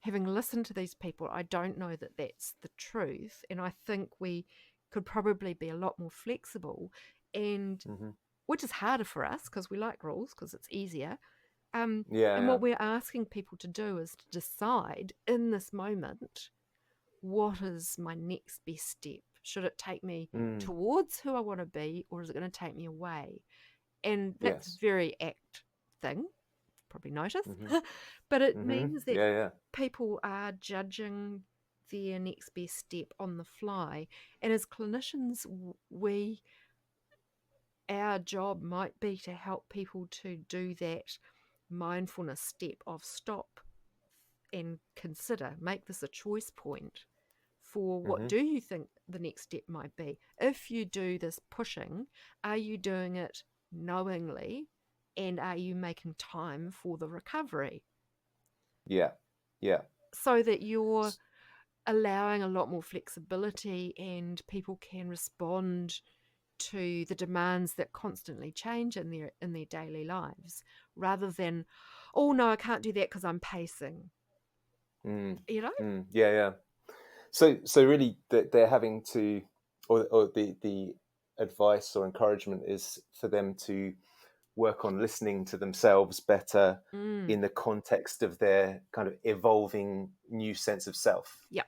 having listened to these people, I don't know that that's the truth. And I think we could probably be a lot more flexible, and which is harder for us because we like rules, because it's easier. And what we're asking people to do is to decide in this moment, what is my next best step? Should it take me towards who I want to be, or is it going to take me away? And that's a very act thing, probably noticed. But it means that people are judging their next best step on the fly. And as clinicians, our job might be to help people to do that mindfulness step of stop and consider, make this a choice point for what do you think the next step might be. If you do this pushing, are you doing it knowingly, and are you making time for the recovery? So that you're allowing a lot more flexibility and people can respond to the demands that constantly change in their daily lives, rather than, oh no, I can't do that because I'm pacing. So really they're having to or the advice or encouragement is for them to work on listening to themselves better Mm. in the context of their kind of evolving new sense of self. Yeah.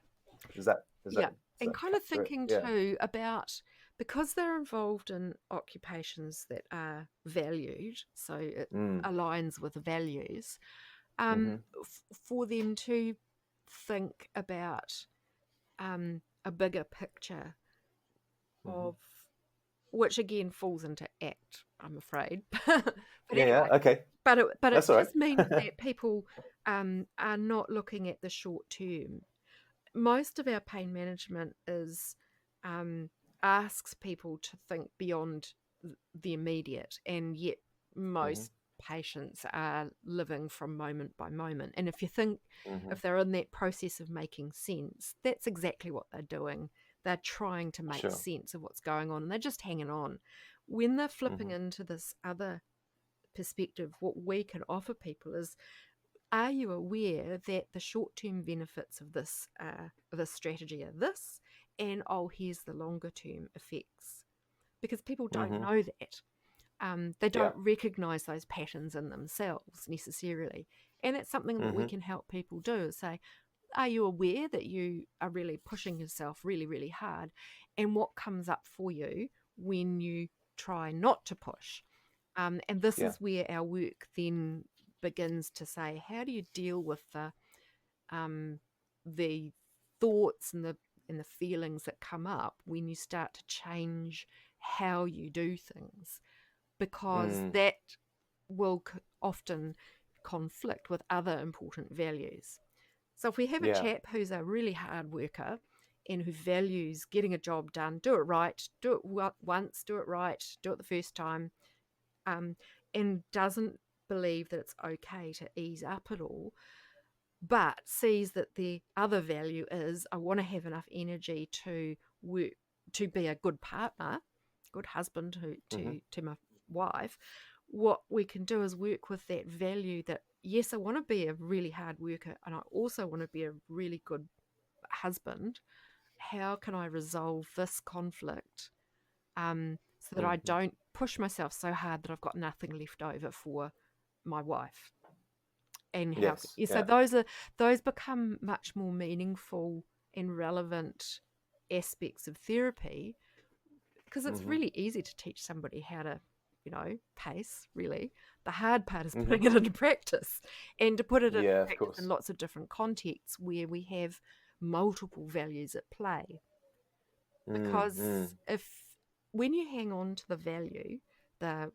Does that Yeah. And kind of capture it? thinking Yeah. too about, because they're involved in occupations that are valued, so it Mm. aligns with values, Mm-hmm. for them to think about a bigger picture Mm-hmm. of, which again falls into act, I'm afraid. But Yeah. anyway, Yeah. Okay. but it That's all just right. means that people are not looking at the short term. Most of our pain management is asks people to think beyond the immediate, and yet Mm-hmm. most patients are living from moment by moment. And if you think, Mm-hmm. if they're in that process of making sense, that's exactly what they're doing. They're trying to make Sure. sense of what's going on, and they're just hanging on. When they're flipping Mm-hmm. into this other perspective, what we can offer people is, are you aware that the short-term benefits of this strategy are this, and oh, here's the longer-term effects? Because people don't Mm-hmm. know that. They Yeah. don't recognize those patterns in themselves necessarily. And it's something that we Mm-hmm. can help people do, is say, are you aware that you are really pushing yourself really, really hard? And what comes up for you when you try not to push? And this Yeah. is where our work then begins to say, how do you deal with um, the thoughts and the feelings that come up when you start to change how you do things? Because Mm. that will often conflict with other important values. So if we have a Yeah. chap who's a really hard worker and who values getting a job done, do it right, do it once, do it right, do it the first time, um, and doesn't believe that it's okay to ease up at all, but sees that the other value is, I want to have enough energy to work, to be a good partner, good husband Mm-hmm. to my wife. What we can do is work with that value that, yes, I want to be a really hard worker and I also want to be a really good husband. How can I resolve this conflict, so that I Mm-hmm. don't push myself so hard that I've got nothing left over for my wife? And how, Yes. yeah, so Yeah. those become much more meaningful and relevant aspects of therapy, because it's Mm-hmm. really easy to teach somebody how to, pace. Really, the hard part is Mm-hmm. putting it into practice, and to put it into Yeah. Of practice in course. lots of different contexts where we have multiple values at play. Mm. Because Mm. if, when you hang on to the value, the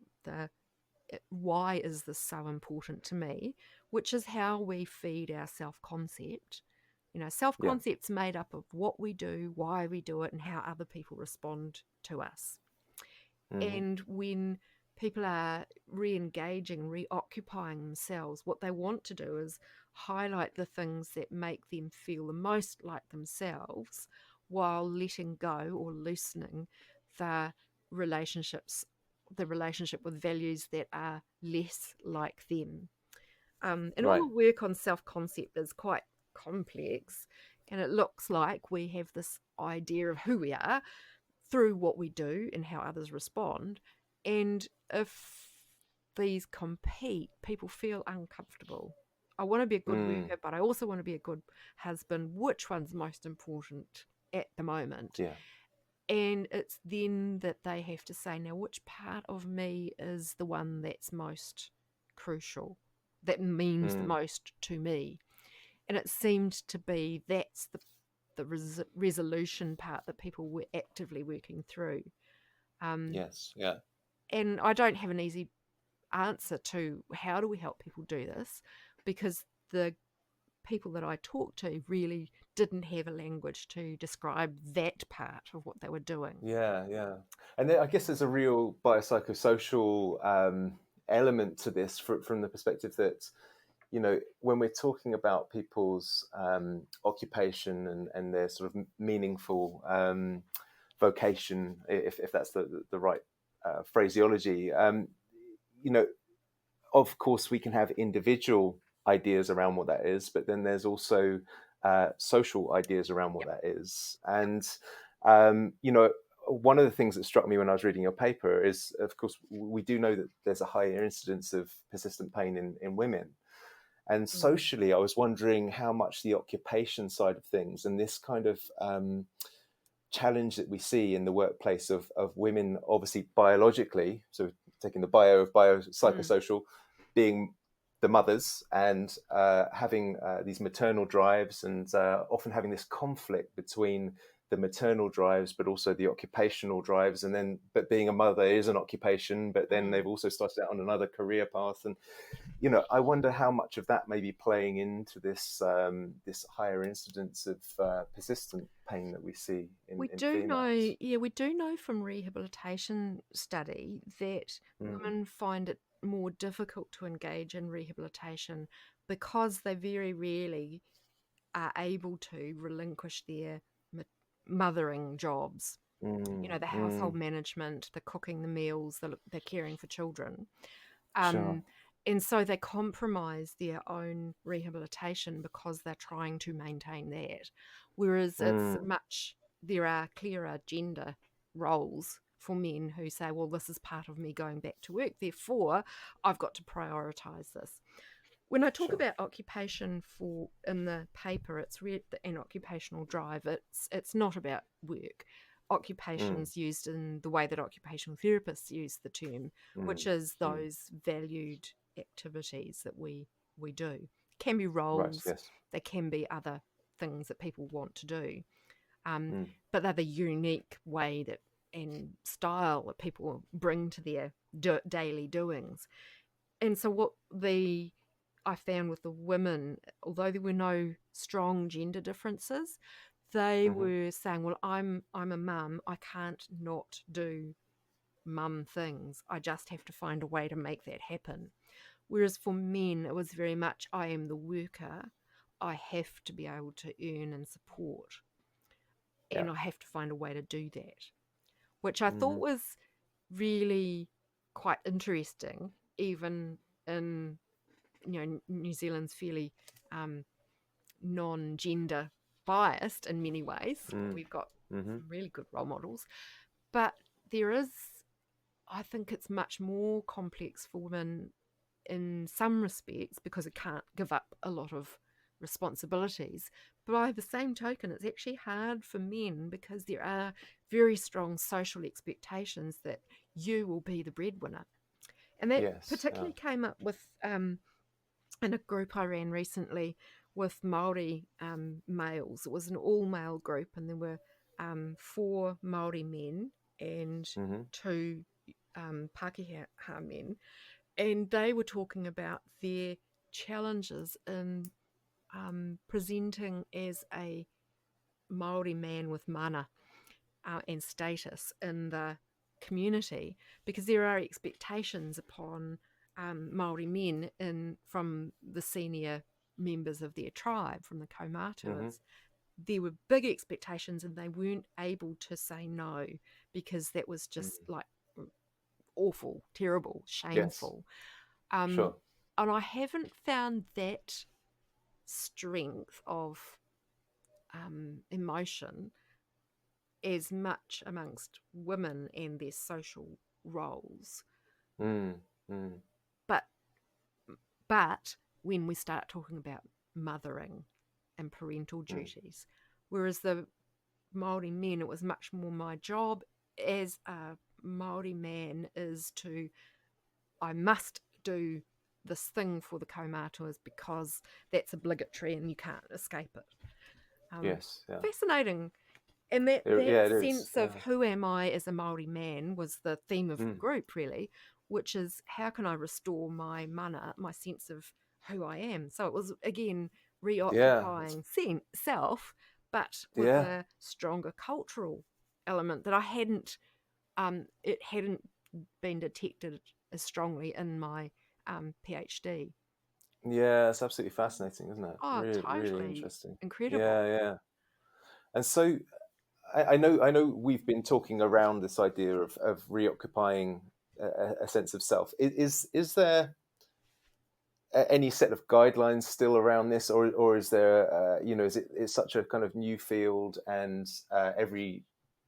why is this so important to me, which is how we feed our self-concept. Yeah. Self-concept's made up of what we do, why we do it, and how other people respond to us. Mm-hmm. And when people are re-engaging, reoccupying themselves, what they want to do is highlight the things that make them feel the most like themselves, while letting go or loosening the relationships, the relationship with values that are less like them. And all Right. the work on self-concept is quite complex, and it looks like we have this idea of who we are through what we do and how others respond. And if these compete, people feel uncomfortable. I want to be a good Mm. worker, but I also want to be a good husband. Which one's most important at the moment? Yeah. And it's then that they have to say, now, which part of me is the one that's most crucial, that means the Mm. most to me? And it seemed to be that's the resolution part that people were actively working through. Um, Yes. Yeah. and I don't have an easy answer to how do we help people do this, because the people that I talked to really didn't have a language to describe that part of what they were doing. Yeah. Yeah. And then I guess there's a real biopsychosocial element to this from the perspective that, when we're talking about people's occupation and their sort of meaningful vocation, if that's the right phraseology, you know, of course, we can have individual ideas around what that is, but then there's also social ideas around what Yep. that is. And, one of the things that struck me when I was reading your paper is, of course, we do know that there's a higher incidence of persistent pain in women. And Mm. socially, I was wondering how much the occupation side of things and this kind of challenge that we see in the workplace of women, obviously biologically, so taking the bio of Mm. biopsychosocial, being the mothers and having these maternal drives and often having this conflict between the maternal drives but also the occupational drives, and then but being a mother is an occupation, but then Mm. they've also started out on another career path. And I wonder how much of that may be playing into this higher incidence of persistent pain that we see We in do know, females. yeah, we do know from rehabilitation study that Mm, women find it more difficult to engage in rehabilitation because they very rarely are able to relinquish their ma- mothering jobs. The household management, the cooking, the meals, the caring for children. sure. Um, and so they compromise their own rehabilitation because they're trying to maintain that. Whereas Mm, there are clearer gender roles for men who say, well, this is part of me going back to work, therefore I've got to prioritize this. When I talk sure. about occupation in the paper, it's an occupational drive. It's not about work. Mm, Occupation's used in the way that occupational therapists use the term, which mm, is mm. those valued activities that we do. Can be Right. roles, Yes. they can be other things that people want to do, Mm, but they're the unique way that and style that people bring to their daily doings. And so what I found with the women, although there were no strong gender differences, they hmm. were saying, well, I'm a mum, I can't not do mum things, I just have to find a way to make that happen. Whereas for men it was very much, I am the worker, I have to be able to earn and support, Yeah. and I have to find a way to do that, which I thought Hmm. was really quite interesting, even in New Zealand's fairly um, non-gender biased in many ways. Mm, We've got hmm. some really good role models, but there is, I think it's much more complex for women in some respects because it can't give up a lot of responsibilities. But by the same token, it's actually hard for men because there are very strong social expectations that you will be the breadwinner. And that Yes. Yeah. particularly came up with in a group I ran recently with Maori males. It was an all-male group, and there were 4 Maori men and Hmm. 2 Pākehā men, and they were talking about their challenges in presenting as a Maori man with mana and status in the community, because there are expectations upon Maori men from the senior members of their tribe, from the Hmm. kaumātuas. There were big expectations, and they weren't able to say no because that was just Mm. like awful, terrible, Yes. shameful. Um, Sure. and I haven't found that strength of emotion as much amongst women and their social roles. Mm, mm, But but when we start talking about mothering and parental mm, duties, whereas the Maori men, it was much more my job as a Maori man is to, I must do this thing for the kaumātuas because that's obligatory and you can't escape it. yes. Yeah. Fascinating. And that, that Yeah. It is. sense of Yeah. who am I as a Maori man was the theme of the Mm. group, really, which is how can I restore my mana, my sense of who I am. So it was, again, Yeah. reoccupying self, but with Yeah. a stronger cultural element that it hadn't been detected as strongly in my PhD. Yeah. It's absolutely fascinating, isn't it? Oh, Really, really totally interesting. incredible. Yeah. Yeah. And so I know we've been talking around this idea of reoccupying a sense of self. Is there any set of guidelines still around this, or is there is it's such a kind of new field, and every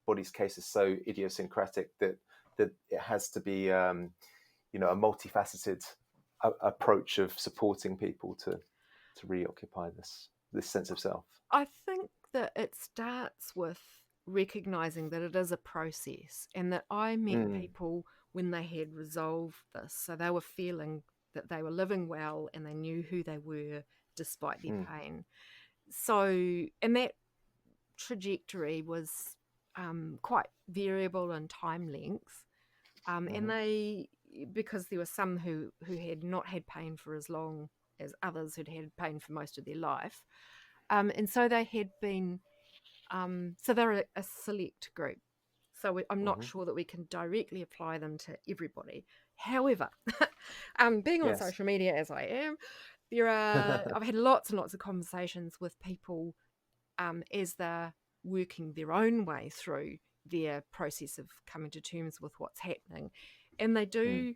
body's case is so idiosyncratic that it has to be a multifaceted approach of supporting people to reoccupy this sense of self. I think that it starts with recognizing that it is a process, and that I met people when they had resolved this. So they were feeling that they were living well and they knew who they were despite their pain. So, and that trajectory was quite variable in time length. And they, because there were some who had not had pain for as long as others who'd had pain for most of their life. And so they had been, so they're a select group. So I'm not sure that we can directly apply them to everybody. However, being on social media as I am, I've had lots and lots of conversations with people as they're working their own way through their process of coming to terms with what's happening. And they do,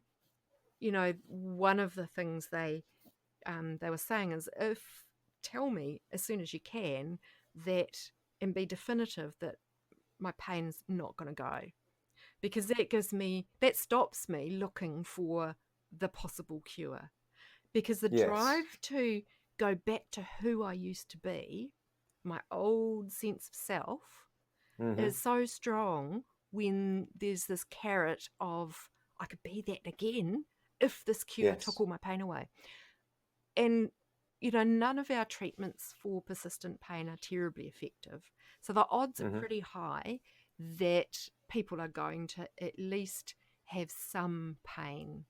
one of the things they were saying is, tell me as soon as you can that, and be definitive that my pain's not going to go, because that stops me looking for the possible cure, because the drive to go back to who I used to be, my old sense of self, is so strong when there's this carrot of, I could be that again if this cure took all my pain away. And none of our treatments for persistent pain are terribly effective. So the odds are pretty high that people are going to at least have some pain,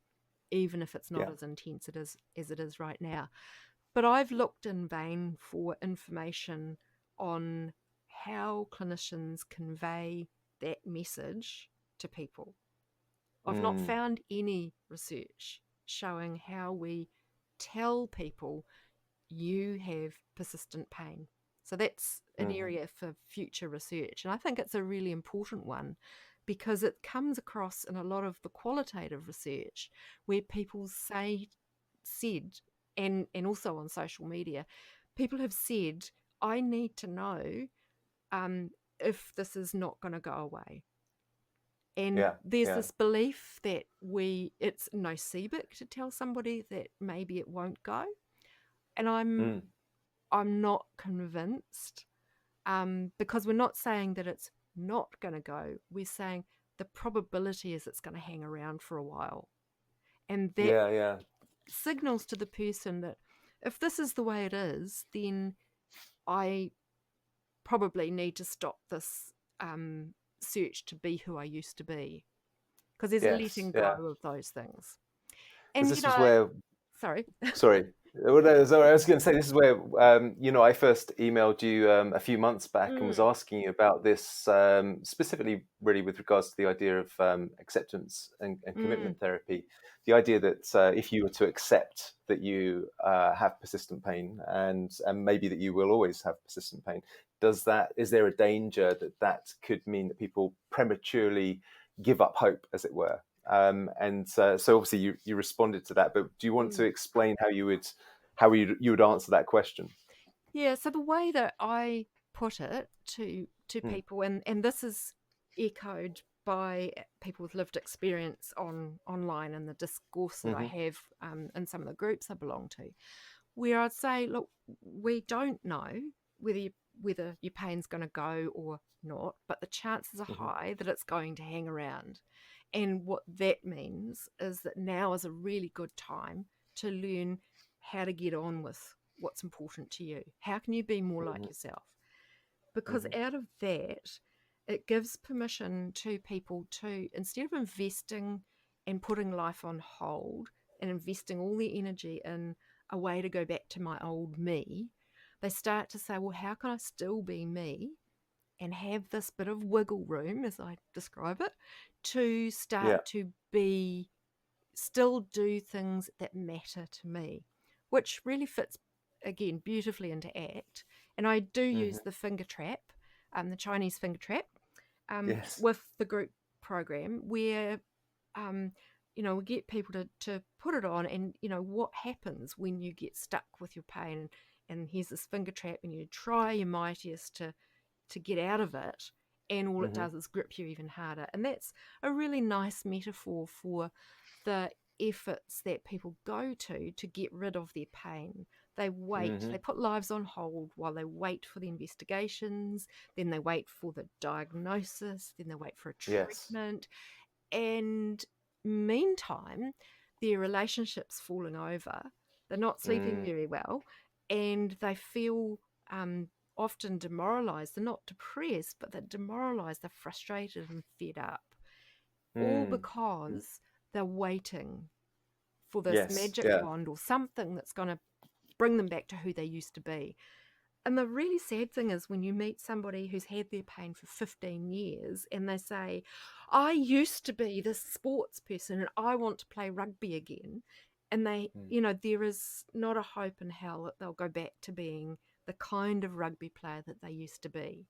even if it's not as intense as it is right now. But I've looked in vain for information on how clinicians convey that message to people. I've not found any research showing how we tell people you have persistent pain. So that's an area for future research. And I think it's a really important one, because it comes across in a lot of the qualitative research where people said, and also on social media, people have said, I need to know if this is not going to go away. And there's this belief that it's nocibic to tell somebody that maybe it won't go. And I'm not convinced, because we're not saying that it's not going to go. We're saying the probability is it's going to hang around for a while. And that signals to the person that if this is the way it is, then I probably need to stop this search to be who I used to be, because there's a letting go of those things. And this was where sorry. Well, no, I was going to say, this is where I first emailed you a few months back and was asking you about this, specifically really with regards to the idea of acceptance and commitment therapy. The idea that if you were to accept that you have persistent pain, and maybe that you will always have persistent pain, is there a danger that could mean that people prematurely give up hope, as it were? So obviously you responded to that, but do you want to explain how you would answer that question? Yeah, so the way that I put it to people, and this is echoed by people with lived experience online and the discourse that I have in some of the groups I belong to, where I'd say, look, we don't know whether your pain's going to go or not, but the chances are high that it's going to hang around. And what that means is that now is a really good time to learn how to get on with what's important to you. How can you be more like yourself? Because out of that, it gives permission to people to, instead of investing and putting life on hold and investing all their energy in a way to go back to my old me, they start to say, well, how can I still be me and have this bit of wiggle room, as I describe it, to start to still do things that matter to me, which really fits, again, beautifully into ACT. And I do use the finger trap, the Chinese finger trap, with the group program, where, we get people to put it on, and, what happens when you get stuck with your pain, and here's this finger trap, and you try your mightiest to get out of it, and all it does is grip you even harder. And that's a really nice metaphor for the efforts that people go to get rid of their pain. They wait, they put lives on hold while they wait for the investigations, then they wait for the diagnosis, then they wait for a treatment. And meantime, their relationship's falling over, they're not sleeping very well, and they feel often demoralized. They're not depressed, but they're demoralized, they're frustrated and fed up, all because they're waiting for this magic wand or something that's going to bring them back to who they used to be. And the really sad thing is when you meet somebody who's had their pain for 15 years and they say, I used to be this sports person and I want to play rugby again. And they, there is not a hope in hell that they'll go back to being the kind of rugby player that they used to be.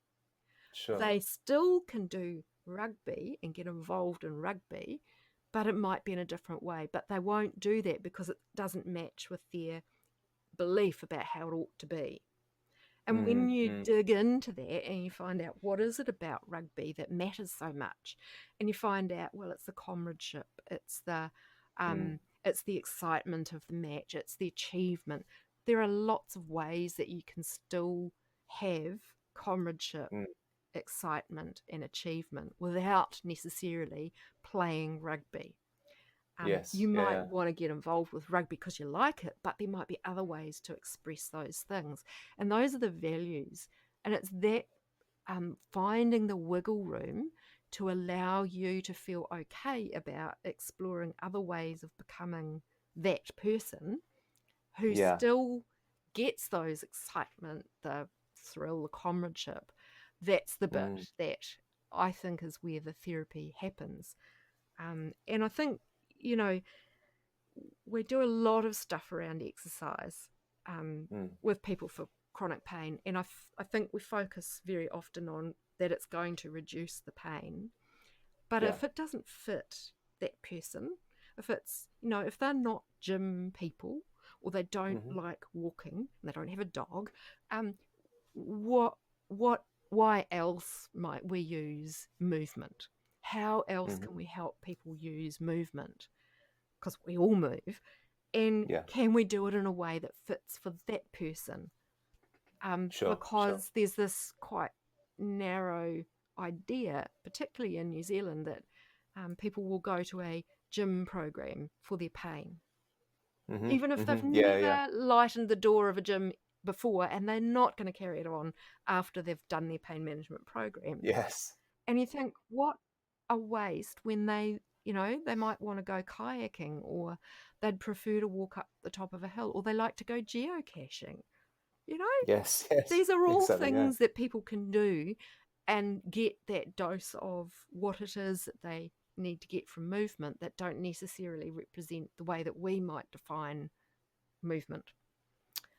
Sure. They still can do rugby and get involved in rugby, but it might be in a different way. But they won't do that because it doesn't match with their belief about how it ought to be. And when you dig into that and you find out what is it about rugby that matters so much, and you find out, well, it's the comradeship, it's the excitement of the match, it's the achievement. There are lots of ways that you can still have comradeship, excitement, and achievement without necessarily playing rugby. You might want to get involved with rugby because you like it, but there might be other ways to express those things. And those are the values. And it's that finding the wiggle room to allow you to feel okay about exploring other ways of becoming that person who still gets those excitement, the thrill, the comradeship. That's the bit that I think is where the therapy happens. And I think, we do a lot of stuff around exercise with people for chronic pain. And I think we focus very often on that it's going to reduce the pain. But if it doesn't fit that person, if it's, if they're not gym people or they don't like walking, and they don't have a dog, why else might we use movement? How else can we help people use movement? Because we all move. And can we do it in a way that fits for that person? Because there's this quite narrow idea, particularly in New Zealand, that people will go to a gym program for their pain. Even if they've never lightened the door of a gym before, and they're not going to carry it on after they've done their pain management program. And you think, what a waste when they might want to go kayaking, or they'd prefer to walk up the top of a hill, or they like to go geocaching. These are all things that people can do and get that dose of what it is that they need to get from movement that don't necessarily represent the way that we might define movement.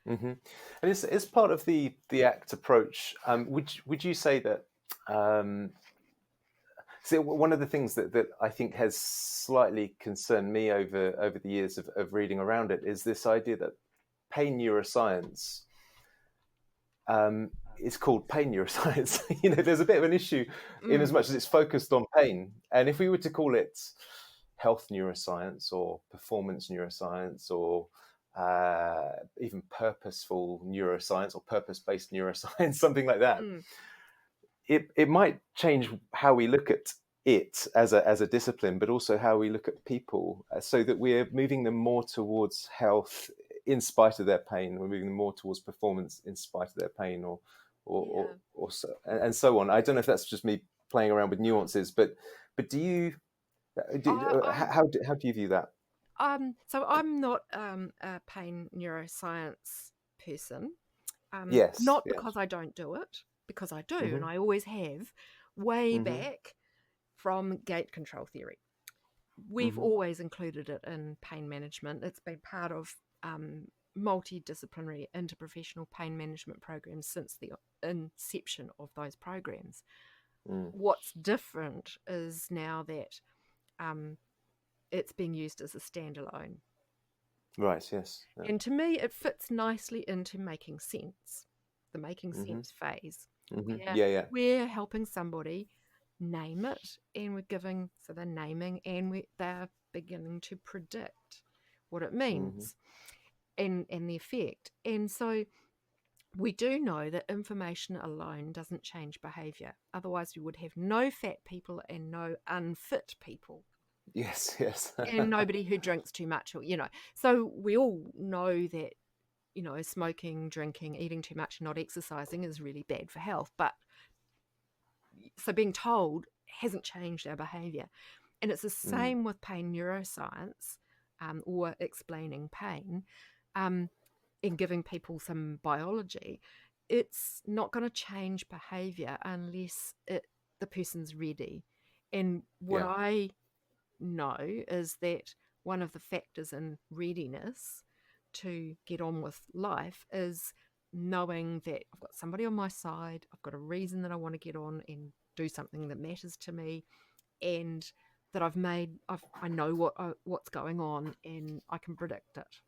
And it's part of the ACT approach. Would you say that? So one of the things that I think has slightly concerned me over the years of reading around it is this idea that pain neuroscience is called pain neuroscience. There's a bit of an issue in as much as it's focused on pain. And if we were to call it health neuroscience or performance neuroscience or even purposeful neuroscience or purpose-based neuroscience, something like that, it might change how we look at it as a discipline, but also how we look at people, so that we're moving them more towards health in spite of their pain. We're moving them more towards performance in spite of their pain, or so, and so on. I don't know if that's just me playing around with nuances, but do you? How do you view that? So I'm not a pain neuroscience person. Not because I don't do it, because I do, and I always have, way back from gait control theory. We've always included it in pain management. It's been part of multidisciplinary interprofessional pain management programs since the inception of those programs. What's different is now that it's being used as a standalone. Right, yes. Yeah. And to me, it fits nicely into making sense. the making Mm-hmm. sense phase, Mm-hmm. where Yeah. we're helping somebody name it, and we're giving, so they're naming, and they're beginning to predict what it means and the effect. And so we do know that information alone doesn't change behavior. Otherwise, we would have no fat people and no unfit people. Yes. And nobody who drinks too much, or, so we all know that, smoking, drinking, eating too much, and not exercising is really bad for health. But so being told hasn't changed our behavior. And it's the same with pain neuroscience, or explaining pain, and giving people some biology. It's not going to change behavior unless the person's ready. And what I know is that one of the factors in readiness to get on with life is knowing that I've got somebody on my side, I've got a reason that I want to get on and do something that matters to me, and that I know what's going on, and I can predict it.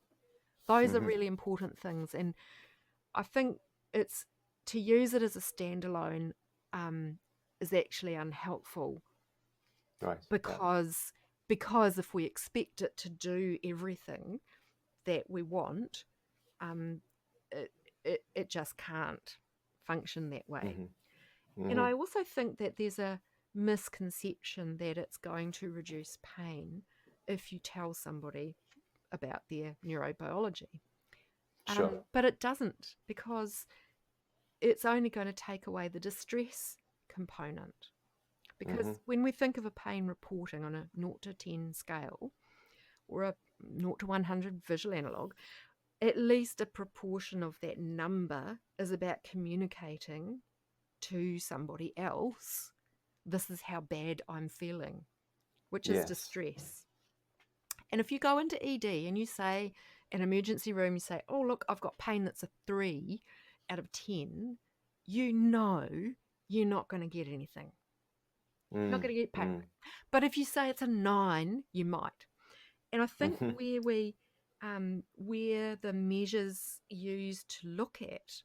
Those are really important things, and I think it's to use it as a standalone is actually unhelpful, Right. because if we expect it to do everything that we want, it just can't function that way. And I also think that there's a misconception that it's going to reduce pain if you tell somebody about their neurobiology. Sure. But it doesn't, because it's only going to take away the distress component. Because when we think of a pain reporting on a 0 to 10 scale, or a 0 to 100 visual analog, at least a proportion of that number is about communicating to somebody else, this is how bad I'm feeling, which is distress. And if you go into ED and you say, an emergency room, you say, oh, look, I've got pain that's a 3 out of 10, you're not going to get anything. You're not going to get pain. But if you say it's a 9, you might. And I think where the measures used to look at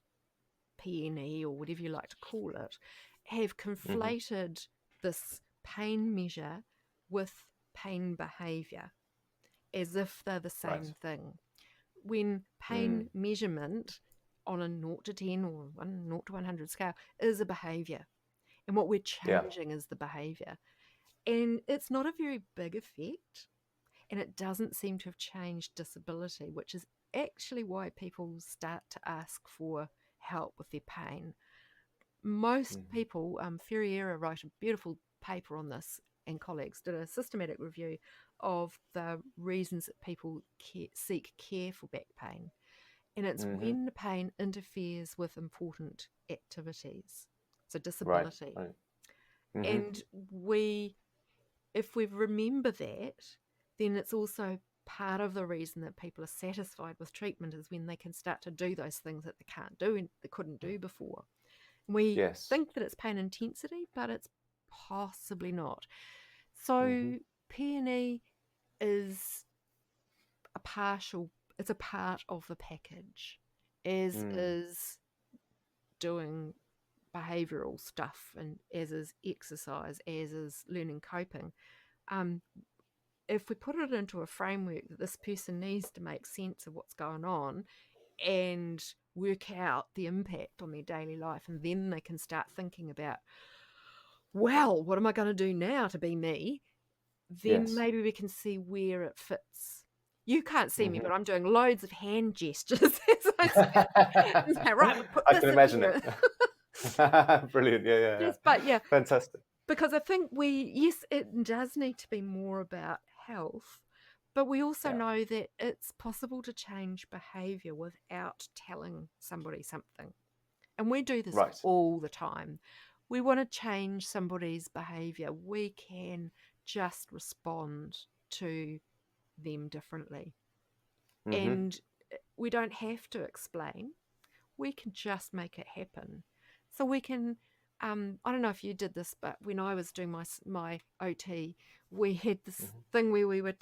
PNE, or whatever you like to call it, have conflated this pain measure with pain behavior as if they're the same thing. When pain measurement on a 0 to 10 or 0 to 100 scale is a behavior, and what we're changing is the behavior. And it's not a very big effect, and it doesn't seem to have changed disability, which is actually why people start to ask for help with their pain. Most people, Ferreira wrote a beautiful paper on this, and colleagues did a systematic review of the reasons that people seek care for back pain. And it's when the pain interferes with important activities, so disability. Right. And if we remember that, then it's also part of the reason that people are satisfied with treatment is when they can start to do those things that they can't do and they couldn't do before. We think that it's pain intensity, but it's possibly not. So PNE is it's a part of the package, as is doing behavioural stuff, and as is exercise, as is learning coping. If we put it into a framework that this person needs to make sense of what's going on and work out the impact on their daily life, and then they can start thinking about, well, what am I going to do now to be me? Then maybe we can see where it fits. You can't see me, but I'm doing loads of hand gestures as I say, right, we'll put I this can in imagine here. it. Brilliant. Yeah. Yes, but Fantastic. Because I think it does need to be more about health, but we also know that it's possible to change behaviour without telling somebody something. And we do this all the time. We want to change somebody's behaviour. We can just respond to them differently. And we don't have to explain. We can just make it happen. So we can, I don't know if you did this, but when I was doing my OT, we had this thing where we were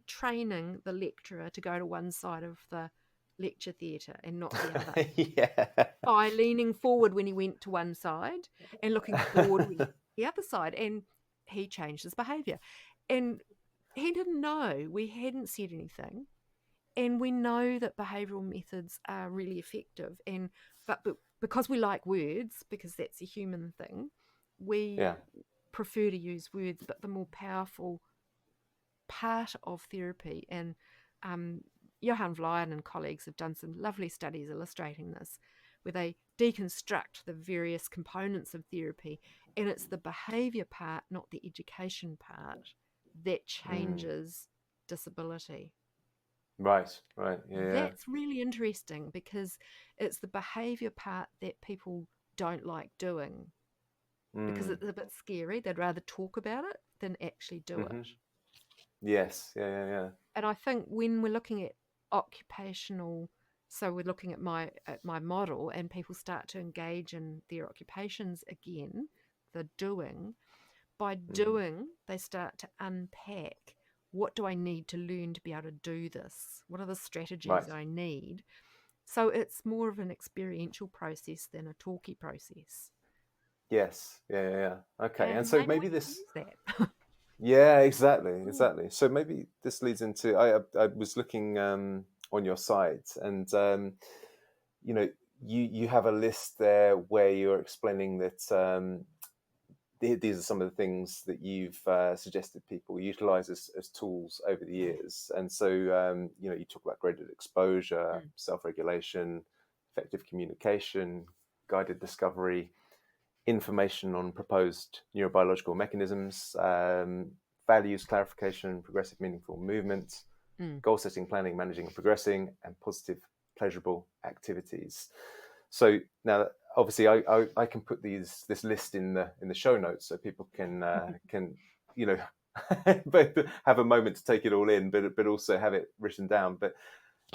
training the lecturer to go to one side of the lecture theatre and not the other. Yeah. By leaning forward when he went to one side and looking forward when the other side, and he changed his behaviour. And he didn't know, we hadn't said anything, and we know that behavioural methods are really effective. And but because we like words, because that's a human thing, we Yeah. prefer to use words. But the more powerful part of therapy, and Johan Vlieren and colleagues have done some lovely studies illustrating this, where they deconstruct the various components of therapy, and it's the behaviour part, not the education part, that changes disability. Right. Yeah. That's really interesting, because it's the behaviour part that people don't like doing, because it's a bit scary. They'd rather talk about it than actually do it. Yes. Yeah. And I think when we're looking at occupational, so we're looking at my model, and people start to engage in their occupations again, the doing. By doing, they start to unpack, what do I need to learn to be able to do this? What are the strategies I need? So it's more of an experiential process than a talky process. Yes. Yeah. Okay. And so maybe maybe we this. can use that. Yeah, exactly. So maybe this leads into I was looking on your site, and you have a list there where you're explaining that these are some of the things that you've suggested people utilize as tools over the years. And so you talk about graded exposure, self-regulation, effective communication, guided discovery, information on proposed neurobiological mechanisms, values clarification, progressive meaningful movement, goal setting, planning, managing and progressing, and positive pleasurable activities. So now, obviously, I can put this list in the show notes so people can but have a moment to take it all in, but also have it written down. But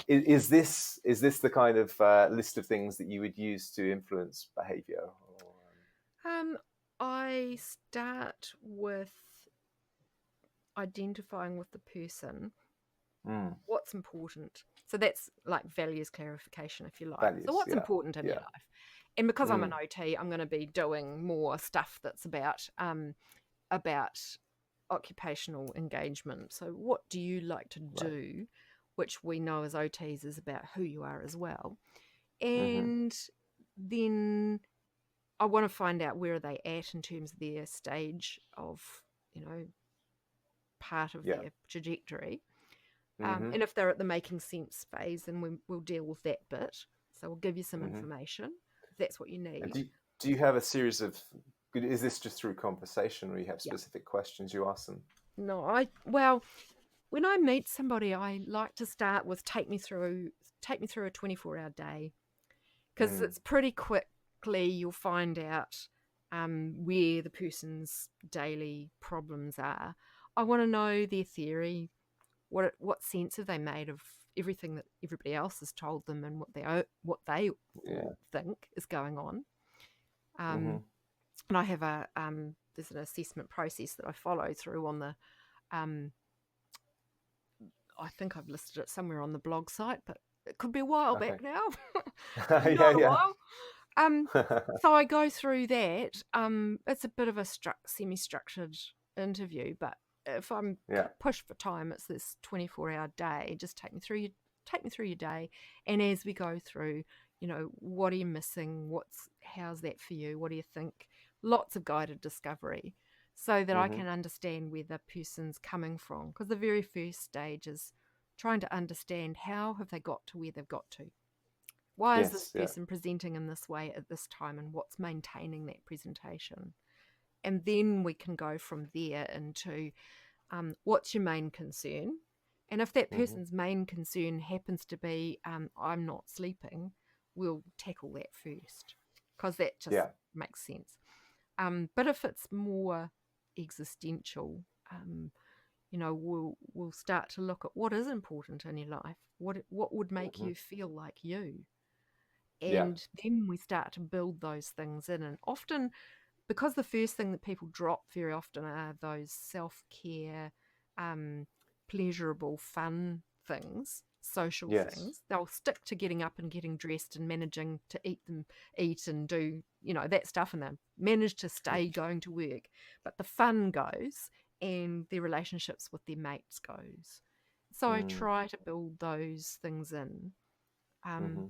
is this the kind of list of things that you would use to influence behaviour? I start with identifying with the person what's important. So that's like values clarification, if you like. Values, so what's important in your yeah. life? And because I'm an OT, I'm going to be doing more stuff that's about occupational engagement. So what do you like to do, which we know as OTs is about who you are as well. And then I want to find out where are they at in terms of their stage of, part of their trajectory. And if they're at the making sense phase, then we'll deal with that bit. So we'll give you some information if that's what you need. And do you have a series of, is this just through conversation, or you have specific questions you ask them? No, when I meet somebody, I like to start with take me through a 24-hour day, because it's pretty quickly you'll find out where the person's daily problems are. I want to know their theory. What sense have they made of everything that everybody else has told them, and what they think is going on. And I have there's an assessment process that I follow through on the I think I've listed it somewhere on the blog site, but it could be a while back now. While. So I go through that. It's a bit of a semi-structured interview, but if I'm pushed for time, it's this 24-hour day. Just take me through your day, and as we go through, what are you missing? How's that for you? What do you think? Lots of guided discovery, so that I can understand where the person's coming from. Because the very first stage is trying to understand how have they got to where they've got to. Why is this person presenting in this way at this time, and what's maintaining that presentation? And then we can go from there into what's your main concern? And if that person's main concern happens to be I'm not sleeping, we'll tackle that first, because that just makes sense. But if it's more existential, we'll start to look at what is important in your life, what would make you feel like you. And then we start to build those things in. And often, because the first thing that people drop very often are those self-care, pleasurable, fun things, social Yes. things. They'll stick to getting up and getting dressed and managing to eat and do, that stuff, and they manage to stay going to work. But the fun goes, and their relationships with their mates goes. So I try to build those things in,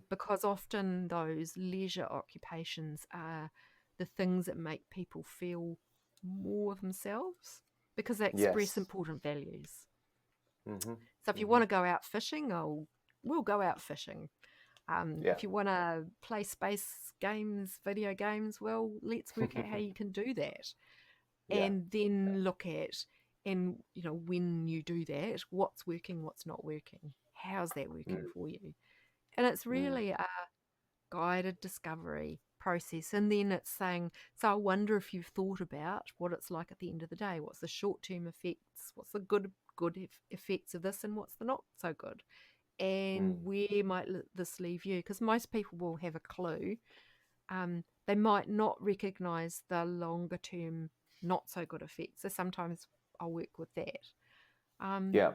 because often those leisure occupations are the things that make people feel more of themselves, because they express Yes. important values. Mm-hmm. So if you want to go out fishing, we'll go out fishing. Yeah. If you want to play space games, video games, well, let's work out how you can do that. Yeah. And then look at, and when you do that, what's working, what's not working, how's that working for you. And it's really a guided discovery process. And then it's saying, so I wonder if you've thought about what it's like at the end of the day. What's the short-term effects? What's the good effects of this, and what's the not so good? And where might this leave you? Because most people will have a clue. They might not recognize the longer term not so good effects. So sometimes I'll work with that. Yeah.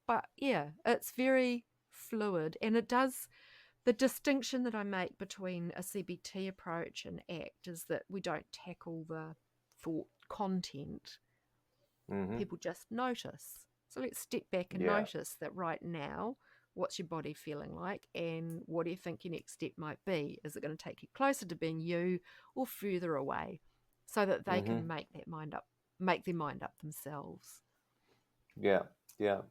But yeah, it's very fluid, and it does. The distinction that I make between a CBT approach and ACT is that we don't tackle the thought content. People just notice. So let's step back and notice that right now, what's your body feeling like, and what do you think your next step might be? Is it going to take you closer to being you or further away, so that they can make their mind up themselves. Yeah. Yeah.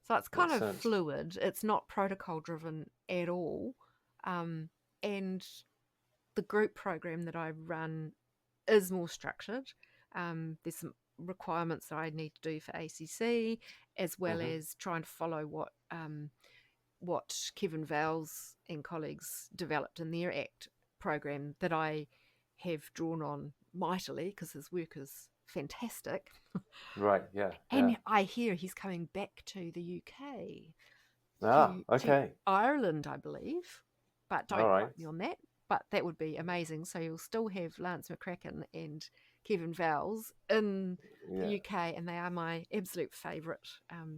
So it's kind Makes of sense. fluid. It's not protocol driven at all. And the group program that I run is more structured. There's some requirements that I need to do for ACC, as well as trying to follow what Kevin Vowles and colleagues developed in their ACT program that I have drawn on mightily, because his work is fantastic. Right. Yeah. And I hear he's coming back to the UK, to Okay. Ireland, I believe, but don't All right. quote me on that. But that would be amazing. So you'll still have Lance McCracken and Kevin Vowles in the UK, and they are my absolute favourite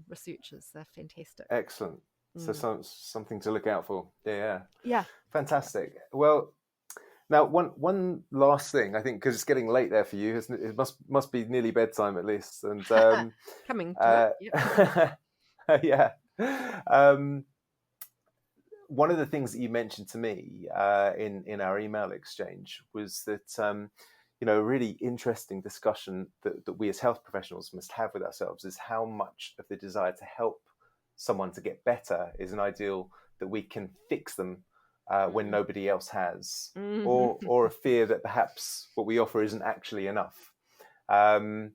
researchers. They're fantastic. Excellent. So something to look out for. Yeah. Yeah. Fantastic. Well, now one last thing, I think, because it's getting late there for you. It must be nearly bedtime at least. And Coming to it. Yep. yeah. One of the things that you mentioned to me in our email exchange was that a really interesting discussion that we as health professionals must have with ourselves is how much of the desire to help someone to get better is an ideal that we can fix them when nobody else has, or a fear that perhaps what we offer isn't actually enough. And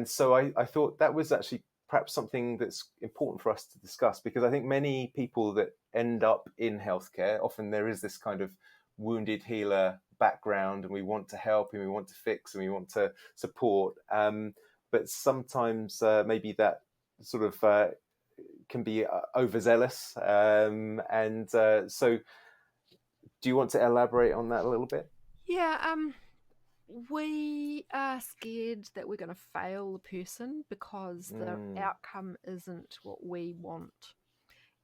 so I thought that was actually perhaps something that's important for us to discuss, because I think many people that end up in healthcare, often there is this kind of wounded healer background, and we want to help, and we want to fix, and we want to support. But sometimes maybe that sort of can be overzealous. So do you want to elaborate on that a little bit? Yeah. We are scared that we're going to fail the person because the outcome isn't what we want.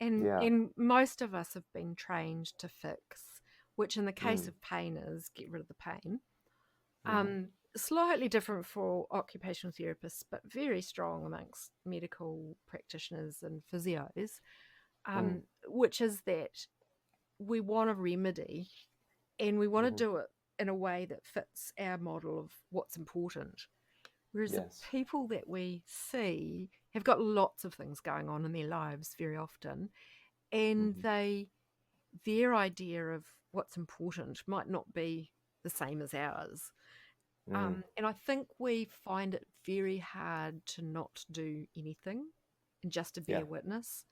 And most of us have been trained to fix, which in the case of pain is get rid of the pain. Slightly different for occupational therapists, but very strong amongst medical practitioners and physios, which is that we want a remedy, and we want to do it in a way that fits our model of what's important. Whereas the people that we see have got lots of things going on in their lives very often, and their idea of what's important might not be the same as ours. And I think we find it very hard to not do anything and just to be a witness.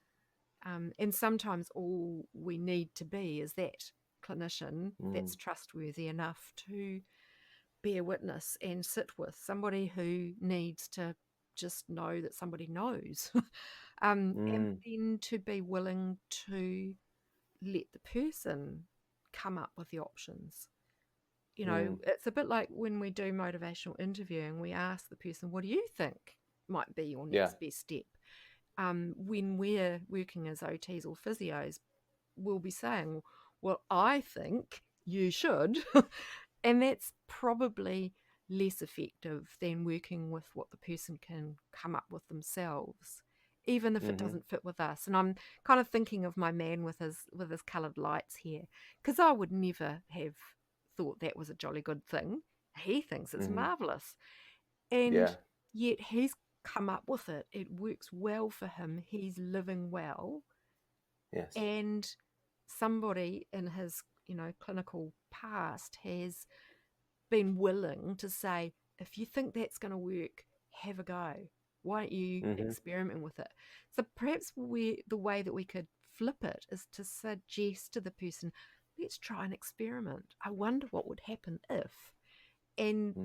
And sometimes all we need to be is that clinician that's trustworthy enough to be a witness and sit with somebody who needs to just know that somebody knows. And then to be willing to let the person come up with the options. It's a bit like when we do motivational interviewing, we ask the person, what do you think might be your next best step? when we're working as OTs or physios, we'll be saying, well, I think you should. And that's probably less effective than working with what the person can come up with themselves, even if it Mm-hmm. doesn't fit with us. And I'm kind of thinking of my man with his coloured lights here, because I would never have thought that was a jolly good thing. He thinks it's Mm-hmm. marvellous. And Yeah. yet he's come up with it. It works well for him. He's living well. Yes. And somebody in his, clinical past has been willing to say, if you think that's going to work, have a go. Why don't you Mm-hmm. experiment with it? So perhaps the way that we could flip it is to suggest to the person, let's try an experiment. I wonder what would happen if. And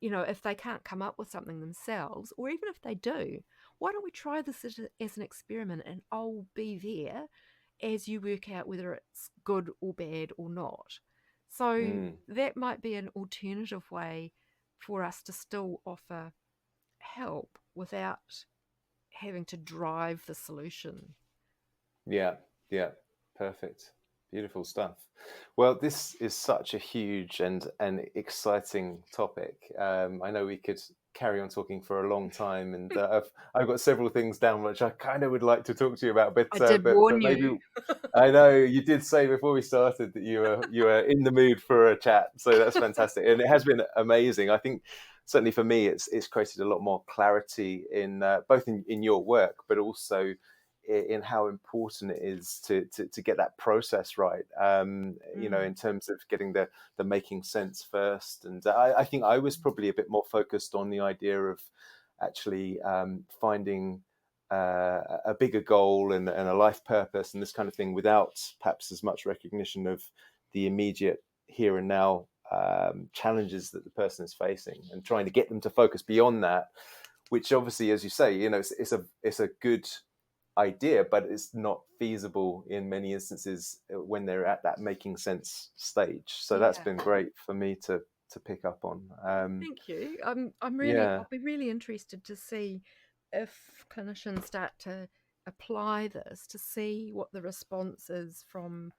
Mm. if they can't come up with something themselves, or even if they do, why don't we try this as an experiment, and I'll be there as you work out whether it's good or bad or not. So Mm. that might be an alternative way for us to still offer help without having to drive the solution. Yeah. Yeah. Perfect. Beautiful stuff. Well, this is such a huge and exciting topic. I know we could carry on talking for a long time, and I've got several things down which I kind of would like to talk to you about, I did warn but maybe you. I know you did say before we started that you were in the mood for a chat, so that's fantastic, and it has been amazing. I think certainly for me, it's created a lot more clarity in both in your work, but also in how important it is to get that process right. In terms of getting the making sense first, and I think I was probably a bit more focused on the idea of actually finding a bigger goal and a life purpose and this kind of thing without perhaps as much recognition of the immediate here and now challenges that the person is facing, and trying to get them to focus beyond that, which obviously, as you say, it's a good idea, but it's not feasible in many instances when they're at that making sense stage. So that's Yeah. been great for me to pick up on. Thank you. Yeah. I'll be really interested to see if clinicians start to apply this, to see what the response is from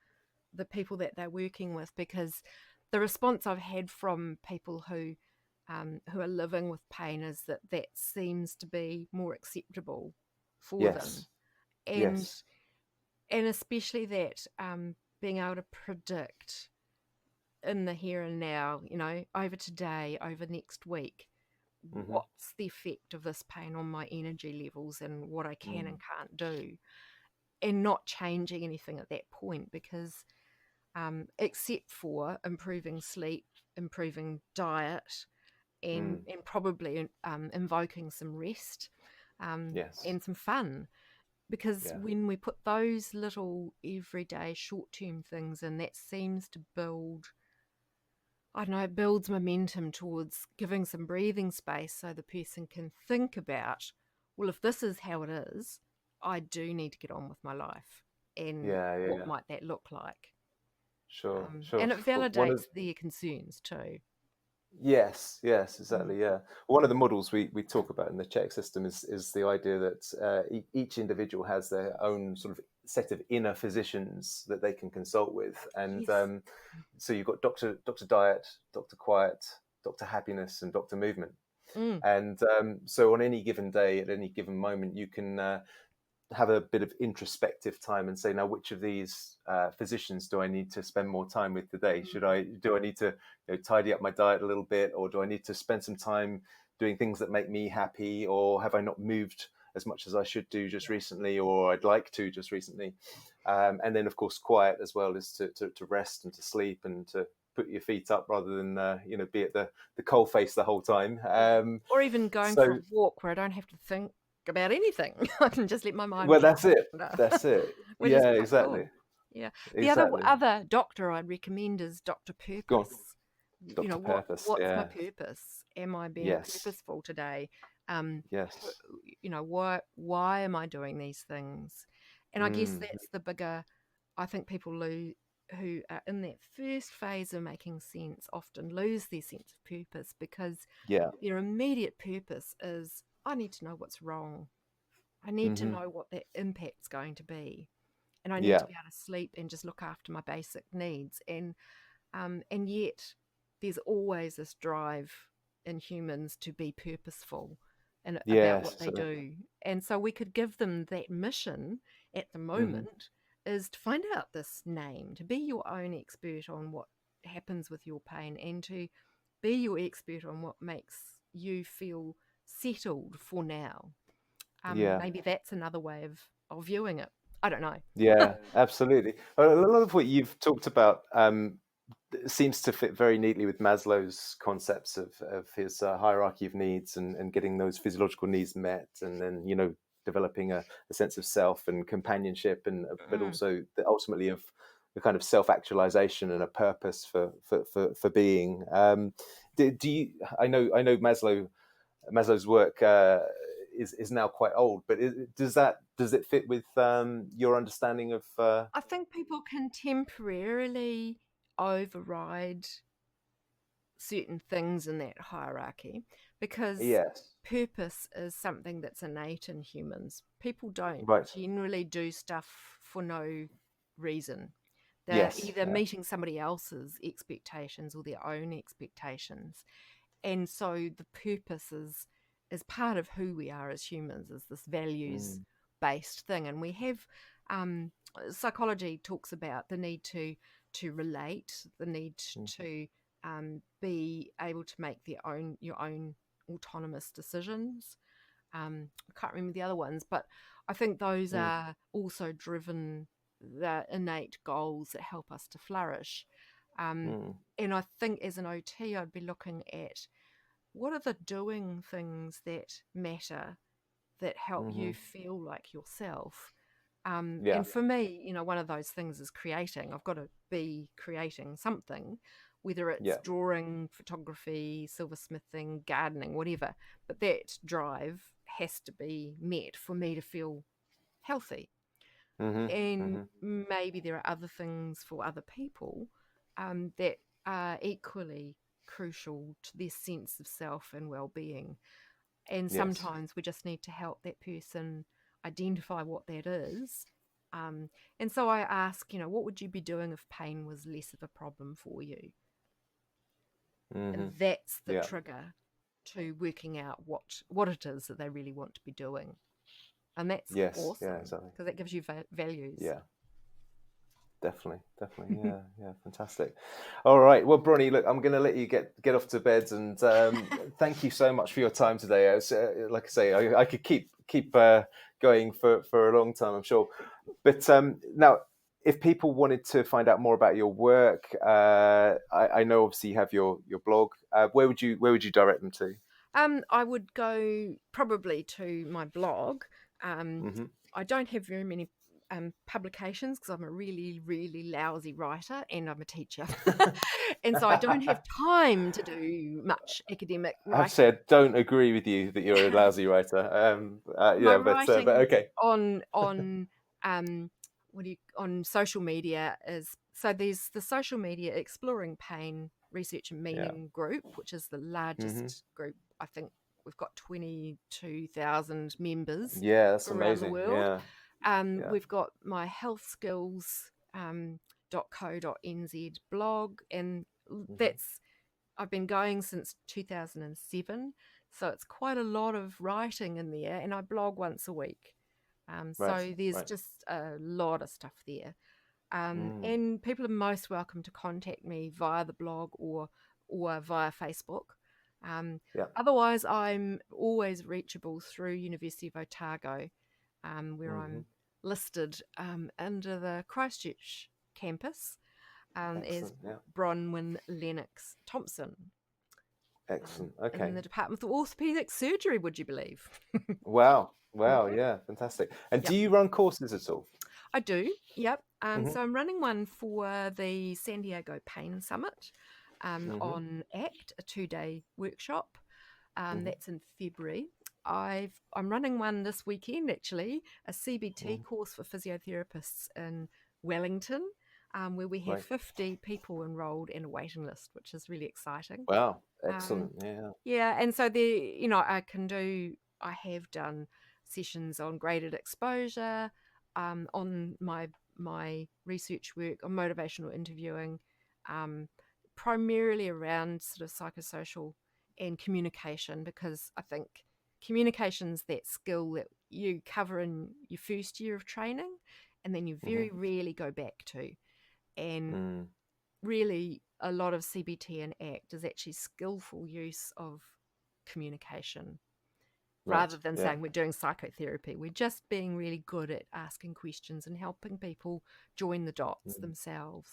the people that they're working with, because the response I've had from people who are living with pain is that seems to be more acceptable for them, Yes. and Yes. especially that being able to predict in the here and now, over today, over next week, Mm-hmm. what's the effect of this pain on my energy levels and what I can and can't do, and not changing anything at that point, because except for improving sleep, improving diet, and probably invoking some rest Yes. and some fun. Because Yeah. when we put those little everyday short-term things in, that seems to build, I don't know, it builds momentum towards giving some breathing space so the person can think about, well, if this is how it is, I do need to get on with my life. And Yeah. Yeah. what Yeah. might that look like? Sure. Sure. And it One of validates their concerns too. Yes, yes, Mm. exactly. Yeah, one of the models we talk about in the check system is the idea that each individual has their own sort of set of inner physicians that they can consult with, and Yes. so you've got Doctor Diet, Doctor Quiet, Doctor Happiness, and Doctor Movement, Mm. and so on any given day, at any given moment, you can have a bit of introspective time and say, now, which of these physicians do I need to spend more time with today? Do I need to tidy up my diet a little bit, or do I need to spend some time doing things that make me happy, or have I not moved as much as I should do just recently, or I'd like to just recently? And then, of course, quiet as well is to rest and to sleep and to put your feet up rather than be at the coal face the whole time. Or even going for So a walk where I don't have to think about anything. I can just let my mind well, that's it. wander, That's it. which is Yeah, quite exactly. cool. Yeah. The Exactly. other doctor I'd recommend is Dr. Go on. Purpose. Dr. Purpose. What's my Yeah. purpose? Am I being Yes. purposeful today? Yes. Why am I doing these things? And I guess that's the bigger, I think people who are in that first phase of making sense often lose their sense of purpose, because Yeah. their immediate purpose is, I need to know what's wrong. I need to Mm-hmm. know what that impact's going to be. And I need Yeah. to be able to sleep and just look after my basic needs. And yet there's always this drive in humans to be purposeful and about Yes. what they do. And so we could give them that mission at the Mm-hmm. moment is to find out this name, to be your own expert on what happens with your pain, and to be your expert on what makes you feel settled for now. Yeah. Maybe that's another way of viewing it. I don't know. Yeah, absolutely. A lot of what you've talked about seems to fit very neatly with Maslow's concepts of his hierarchy of needs, and getting those physiological needs met, and then, developing a sense of self and companionship, and but Mm. also ultimately of the kind of self-actualization and a purpose for being. Do you? I know Maslow's work is now quite old, but does it fit with your understanding of? I think people can temporarily override certain things in that hierarchy because Yes. purpose is something that's innate in humans. People don't Right. generally do stuff for no reason. They're Yes. either Yeah. meeting somebody else's expectations or their own expectations. And so the purpose is part of who we are as humans, is this values Mm. based thing. And we have um, psychology talks about the need to relate, the need to be able to make your own autonomous decisions. I can't remember the other ones, but I think those Mm. are also driven the innate goals that help us to flourish. Mm. And I think as an OT, I'd be looking at what are the doing things that matter, that help Mm-hmm. you feel like yourself. Yeah. And for me, one of those things is creating. I've got to be creating something, whether it's Yeah. drawing, photography, silversmithing, gardening, whatever. But that drive has to be met for me to feel healthy. Mm-hmm. And Mm-hmm. maybe there are other things for other people that are equally crucial to their sense of self and well-being. And Yes. sometimes we just need to help that person identify what that is. And so I ask, what would you be doing if pain was less of a problem for you? Mm-hmm. And that's the Yeah. trigger to working out what it is that they really want to be doing. And that's Yes. Yeah. awesome Exactly. because that gives you values. Yeah. Definitely. Yeah. Yeah. Fantastic. All right. Well, Bronnie, look, I'm going to let you get off to bed, and thank you so much for your time today. It's, like I say, I could keep going for a long time, I'm sure. But now, if people wanted to find out more about your work, I know obviously you have your blog. Where would you direct them to? I would go probably to my blog. Mm-hmm. I don't have very many publications because I'm a really, really lousy writer and I'm a teacher. And so I don't have time to do much academic I have to say, writing. I don't agree with you that you're a lousy writer. My But writing okay. on on social media is, so there's the social media Exploring Pain Research and Yeah. Meaning group, which is the Mm-hmm. largest group. I think we've got 22,000 members Yeah, that's around the amazing. world. Yeah. Yeah. We've got my health skills .co.nz blog, and Mm-hmm. that's, I've been going since 2007, so it's quite a lot of writing in there, and I blog once a week. Right. So there's Right. just a lot of stuff there. Mm. And people are most welcome to contact me via the blog or via Facebook. Yeah. Otherwise, I'm always reachable through University of Otago, where Mm-hmm. I'm listed under the Christchurch campus as Excellent. Yeah. Bronnie Lennox Thompson, Excellent. in Okay. the Department of Orthopaedic Surgery, would you believe? Wow. Wow. Yeah. Yeah. Fantastic. And do Yep, you run courses at all? I do. Yep. Mm-hmm. So I'm running one for the San Diego Pain Summit Mm-hmm. on ACT, a 2-day workshop. Mm-hmm. That's in February. I'm running one this weekend, actually, a CBT Mm-hmm. course for physiotherapists in Wellington, where we have Right. 50 people enrolled and a waiting list, which is really exciting. Wow. Um, Excellent. Yeah. yeah, and so there, I have done sessions on graded exposure, on my research work on motivational interviewing, primarily around sort of psychosocial and communication, because I think communication's that skill that you cover in your first year of training and then you very rarely go back to. And really a lot of CBT and ACT is actually skillful use of communication. Rather than saying we're doing psychotherapy, we're just being really good at asking questions and helping people join the dots themselves.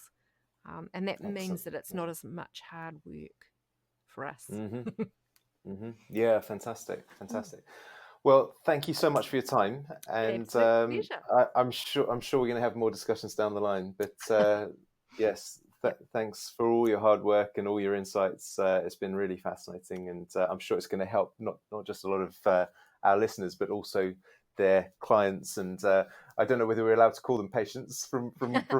And that means that it's not as much hard work for us. Yeah, fantastic. Well, thank you so much for your time, and I'm sure we're going to have more discussions down the line. But yes, thanks for all your hard work and all your insights. It's been really fascinating, and I'm sure it's going to help not just a lot of our listeners, but also their clients. And I don't know whether we're allowed to call them patients from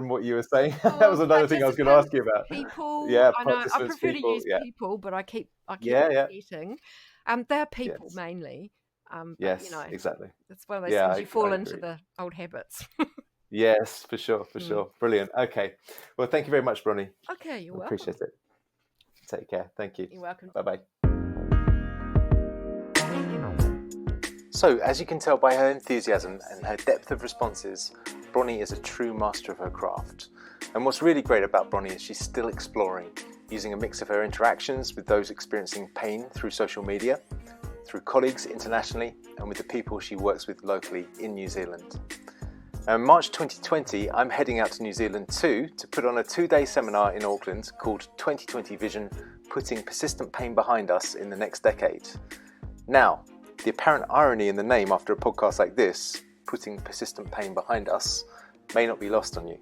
what you were saying. That was another thing I was going to ask you about. People, yeah, I know. I prefer to use people, but I keep repeating. They're people mainly. Yes, but, exactly. It's one of those things you fall into the old habits. Yes, for sure. Brilliant. Okay. Well, thank you very much, Bronnie. Okay, you're welcome. Appreciate it. Take care. Thank you. You're welcome. Bye-bye. So, as you can tell by her enthusiasm and her depth of responses, Bronnie is a true master of her craft. And what's really great about Bronnie is she's still exploring, using a mix of her interactions with those experiencing pain through social media, through colleagues internationally, and with the people she works with locally in New Zealand. In March 2020, I'm heading out to New Zealand too to put on a 2-day seminar in Auckland called 2020 Vision, Putting Persistent Pain Behind Us in the Next Decade. Now, the apparent irony in the name after a podcast like this, Putting Persistent Pain Behind Us, may not be lost on you.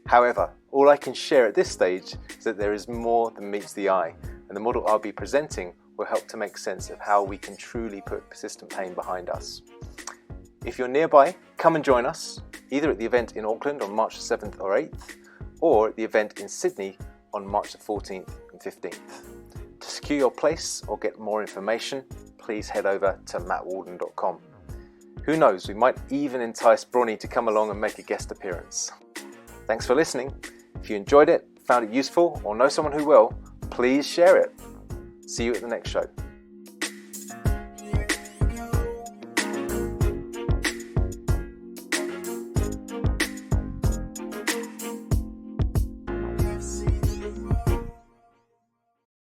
However, all I can share at this stage is that there is more than meets the eye, and the model I'll be presenting will help to make sense of how we can truly put persistent pain behind us. If you're nearby, come and join us, either at the event in Auckland on March 7th or 8th, or at the event in Sydney on March the 14th and 15th. To secure your place or get more information, please head over to mattwalden.com. Who knows, we might even entice Bronnie to come along and make a guest appearance. Thanks for listening. If you enjoyed it, found it useful, or know someone who will, please share it. See you at the next show.